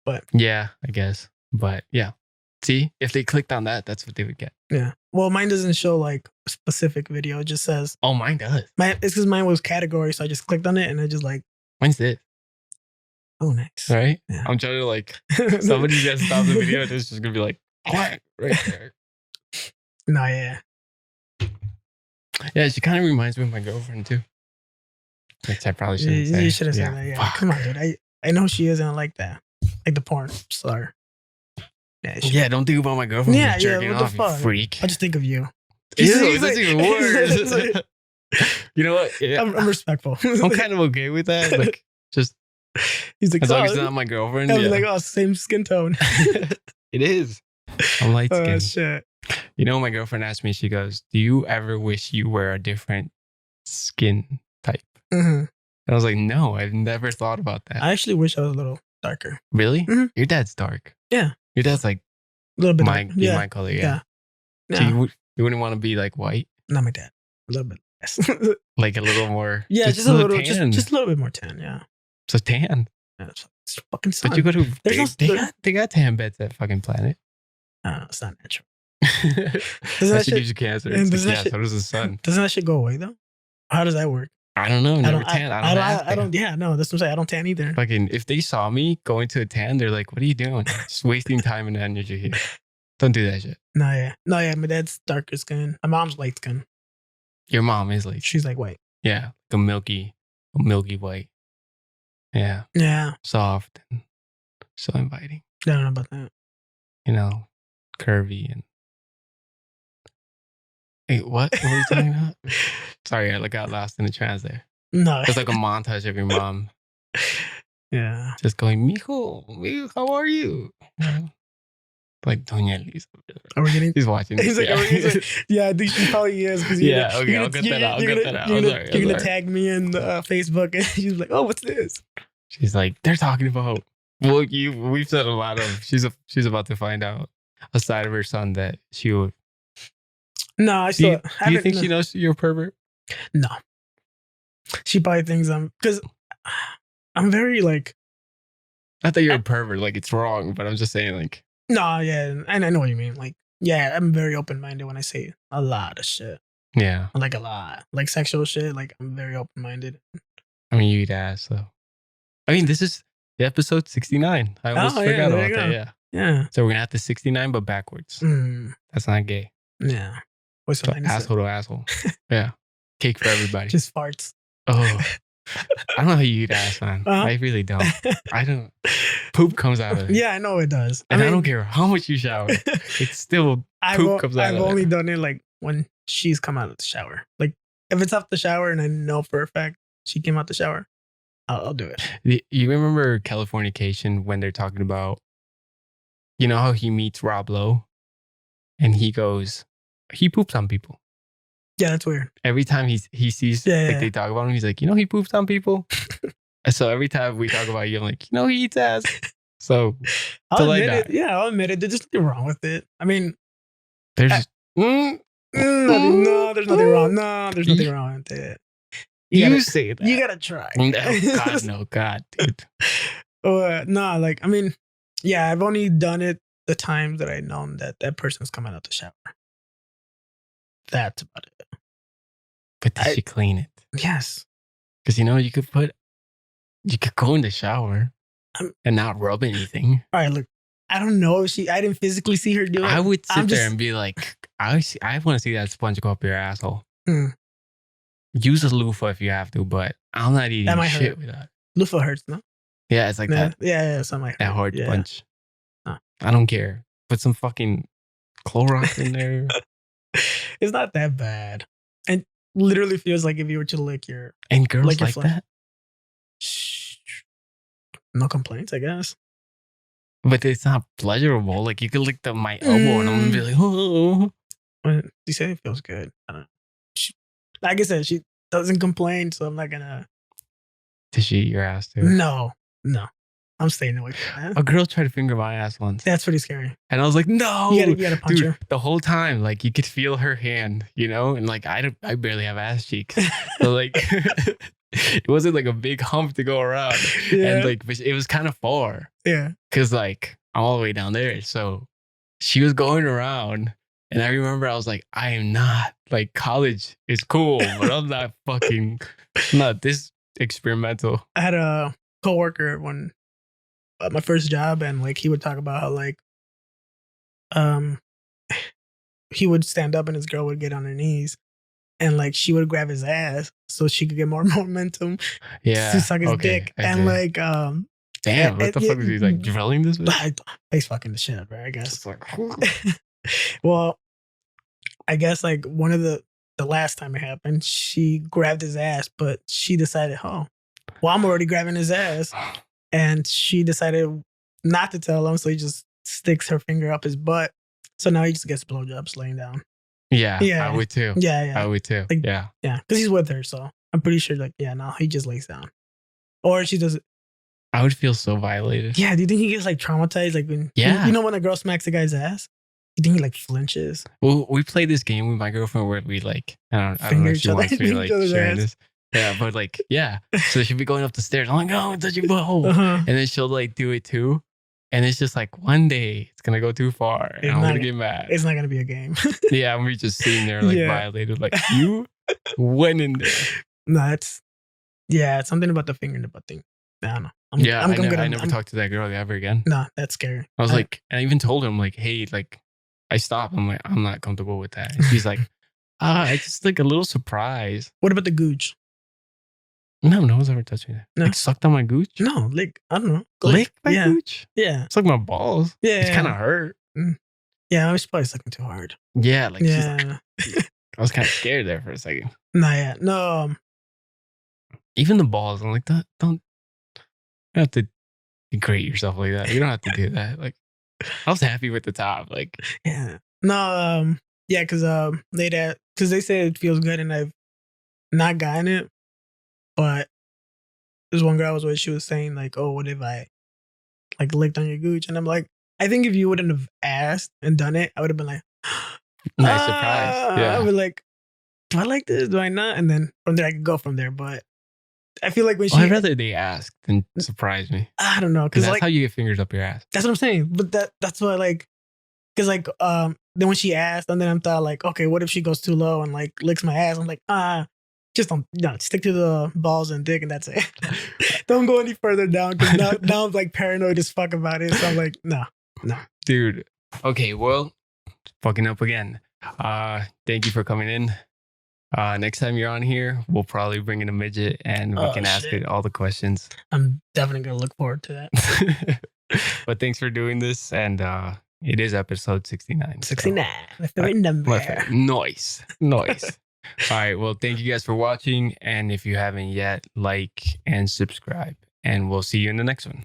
but yeah, I guess. But yeah. See, if they clicked on that, that's what they would get. yeah. Well, mine doesn't show like a specific video. It just says Oh, mine does. it's because mine was category, so I just clicked on it and I just like, Mine's this. oh, nice. Right? Yeah. I'm trying to like somebody just stop the video. It's just gonna be like right there. No, yeah. Yeah, she kind of reminds me of my girlfriend too. Which I probably shouldn't say. You should have said that. Yeah. Fuck. Come on, dude. I know she isn't like that. Like the porn star. Yeah, don't think about my girlfriend. Yeah, jerking what the off, you fuck? freak. I just think of you. Ew, that's even worse. like, You know what? Yeah, I'm respectful. I'm kind of okay with that. Like, just He's like, as long as oh, it's not my girlfriend. I Yeah. was like, oh, same skin tone. It is. I'm light Oh skinned. shit. You know, my girlfriend asked me, she goes, do you ever wish you were a different skin type? Mm-hmm. And I was like, no, I've never thought about that. I actually wish I was a little darker. Really? Mhm. Your dad's dark. Yeah. Your dad's like A little bit. my, darker. Yeah. my color. Yeah. Yeah. So Yeah. you wouldn't want to be like white? Not my dad. A little bit less. Like a little more. Yeah, just a little, tan. just a little bit more tan. Yeah. So tan. Yeah, it's fucking sun. But you go to There's they got tan beds at fucking Planet. It's not natural. that that shit gives you cancer. and It's doesn't like, that yeah, shit- so does the sun. Doesn't that shit go away though? How does that work? I don't know. Never I tan. don't. I don't. Yeah, no, that's what I'm saying. I don't tan either. Fucking, if they saw me going to a tan, they're like, "What are you doing? Just wasting time and energy here. Don't do that shit." No, yeah. My dad's darker skin. My mom's light skin. Your mom is like, She's like white. yeah, like a milky white. Yeah, Yeah, soft and so inviting. I don't know about that. You know, curvy and. Hey, what? What were you talking about? Sorry, I got lost in the trans there. No, It's like a montage of your mom. Yeah. just going, mijo, how are you? Like Doña Elisa. Are we getting? He's watching this. He's like, yeah, I think she probably is because Yeah, okay, I'll get that out. You're gonna tag me in Facebook, and she's like, "Oh, what's this?" She's like, they're talking about. Well, we've said a lot of. She's about to find out a side of her son that she would. No, I Do still. you think she knows you're a pervert? No, she probably thinks because I'm very like. Not that you're a pervert, like it's wrong, but I'm just saying, like. No, yeah, and I know what you mean. Like, yeah, I'm very open minded when I say a lot of shit. Yeah, Like a lot, like sexual shit. Like I'm very open minded. I mean, you eat ass, so. I mean, this is the episode 69. I almost forgot about that. Yeah. Yeah. So we're gonna have the 69, but backwards. That's not gay. Yeah. What's So asshole to asshole. Yeah. Cake for everybody. Just farts. Oh. I don't know how you eat ass, man. I really don't. I don't. Poop comes out of it. Yeah, I know it does. And I don't care how much you shower. It's still poop comes out of it. I've only done it like when she's come out of the shower. Like if it's off the shower and I know for a fact she came out the shower, I'll do it. You remember Californication when they're talking about, you know how he meets Rob Lowe and he goes, he poops on people. Yeah, that's weird. Every time he sees, they talk about him, he's like, you know, he poops on people. And so every time we talk about you, I'm like, you know, he eats ass. So I'll admit it. Yeah, I'll admit it. There's just nothing wrong with it. I mean, there's just, no, there's nothing wrong. No, there's nothing wrong with it. You say that. You gotta try. No, God, dude. No, like, I mean, yeah, I've only done it the times that I known that person's coming out the shower. That's about it. But did she clean it? Yes. Because, you know, you could go in the shower and not rub anything. All right, look, I don't know if I didn't physically see her do it. I would sit there and be like, I want to see that sponge go up your asshole. Use a loofah if you have to, but I'm not eating shit with that. Loofah hurts, no? Yeah, it's like that. Yeah, something like that hard punch. Huh. I don't care. Put some fucking Clorox in there. It's not that bad. And literally feels like if you were to lick your... And girls like that? No complaints, I guess. But it's not pleasurable. Like, you could lick my elbow and I'm going to be like, oh. You say it feels good. I don't know. Like I said, she doesn't complain, so I'm not going to... Did she eat your ass too? No. I'm staying away from that. A girl tried to finger my ass once. That's pretty scary. And I was like, no. You gotta punch her. The whole time, like, you could feel her hand, you know? And like, I barely have ass cheeks. So like, it wasn't like a big hump to go around. Yeah. And like, it was kind of far. Yeah. Cause like, I'm all the way down there. So she was going around. And I remember I was like, I am not, like, college is cool, but I'm not this experimental. I had a coworker when my first job, and like he would talk about how like he would stand up and his girl would get on her knees and like she would grab his ass so she could get more momentum to suck his dick. And like damn, what the fuck is he like drilling this bitch? He's fucking the shit out of her, I guess. Like, well, I guess like one of the last time it happened, she grabbed his ass, but she decided, oh, well, I'm already grabbing his ass. And she decided not to tell him, so he just sticks her finger up his butt. So now he just gets blowjobs laying down. Yeah, I would too. Yeah. I would too. Like, yeah. Because he's with her, so I'm pretty sure, like, no, he just lays down. Or she does it. I would feel so violated. Yeah, do you think he gets, like, traumatized? Like, when, you know when a girl smacks a guy's ass? You think he, like, flinches? Well, we played this game with my girlfriend where we, like, I don't know if she wants me to, like, share this. Yeah, but like, yeah. So she'd be going up the stairs. I'm like, oh, touch your butthole. And then she'll like do it too. And it's just like, one day it's going to go too far. And I'm going to get mad. It's not going to be a game. Yeah, and we're just sitting there like violated. Like, you went in there. No, it's something about the finger in the butt thing. I don't know. I never talked to that girl ever again. No, that's scary. I was like, and I even told him like, hey, like, I stopped. I'm like, I'm not comfortable with that. And she's like, it's just like a little surprise. What about the gooch? No one's ever touched me. No. Like sucked on my gooch? No, like, I don't know. Lick my gooch? Yeah. It's like my balls. Yeah. It's kind of hurt. Yeah, I was probably sucking too hard. Yeah, like, yeah. I was kind of scared there for a second. No. Even the balls, I'm like, don't. You don't have to degrade yourself like that. You don't have to do that. Like, I was happy with the top. Like, Yeah. No, yeah, because they say it feels good and I've not gotten it, but there's one girl I was with, she was saying like, oh, what if I like licked on your gooch? And I'm like, I think if you wouldn't have asked and done it, I would have been like, nice surprise. I Yeah. would like, do I like this? Do I not? And then from there I could go from there. But I feel like when Well, she, I'd rather they ask than surprise me. I don't know, Because because that's like how you get fingers up your ass. that's what I'm saying. But that's what like, because like then when she asked, and then I'm thought like, okay, what if she goes too low and like licks my ass? I'm like, just don't, no, stick to the balls and dick, and that's it. Don't go any further down because now I'm like paranoid as fuck about it. So I'm like, no. Dude. Okay, well, fucking up again. Thank you for coming in. Next time you're on here, we'll probably bring in a midget and we can ask shit. it all the questions. I'm definitely gonna look forward to that. But thanks for doing this. And it is episode 69. 69, my favorite number. Nice. All right. Well, thank you guys for watching. And if you haven't yet, like and subscribe. And we'll see you in the next one.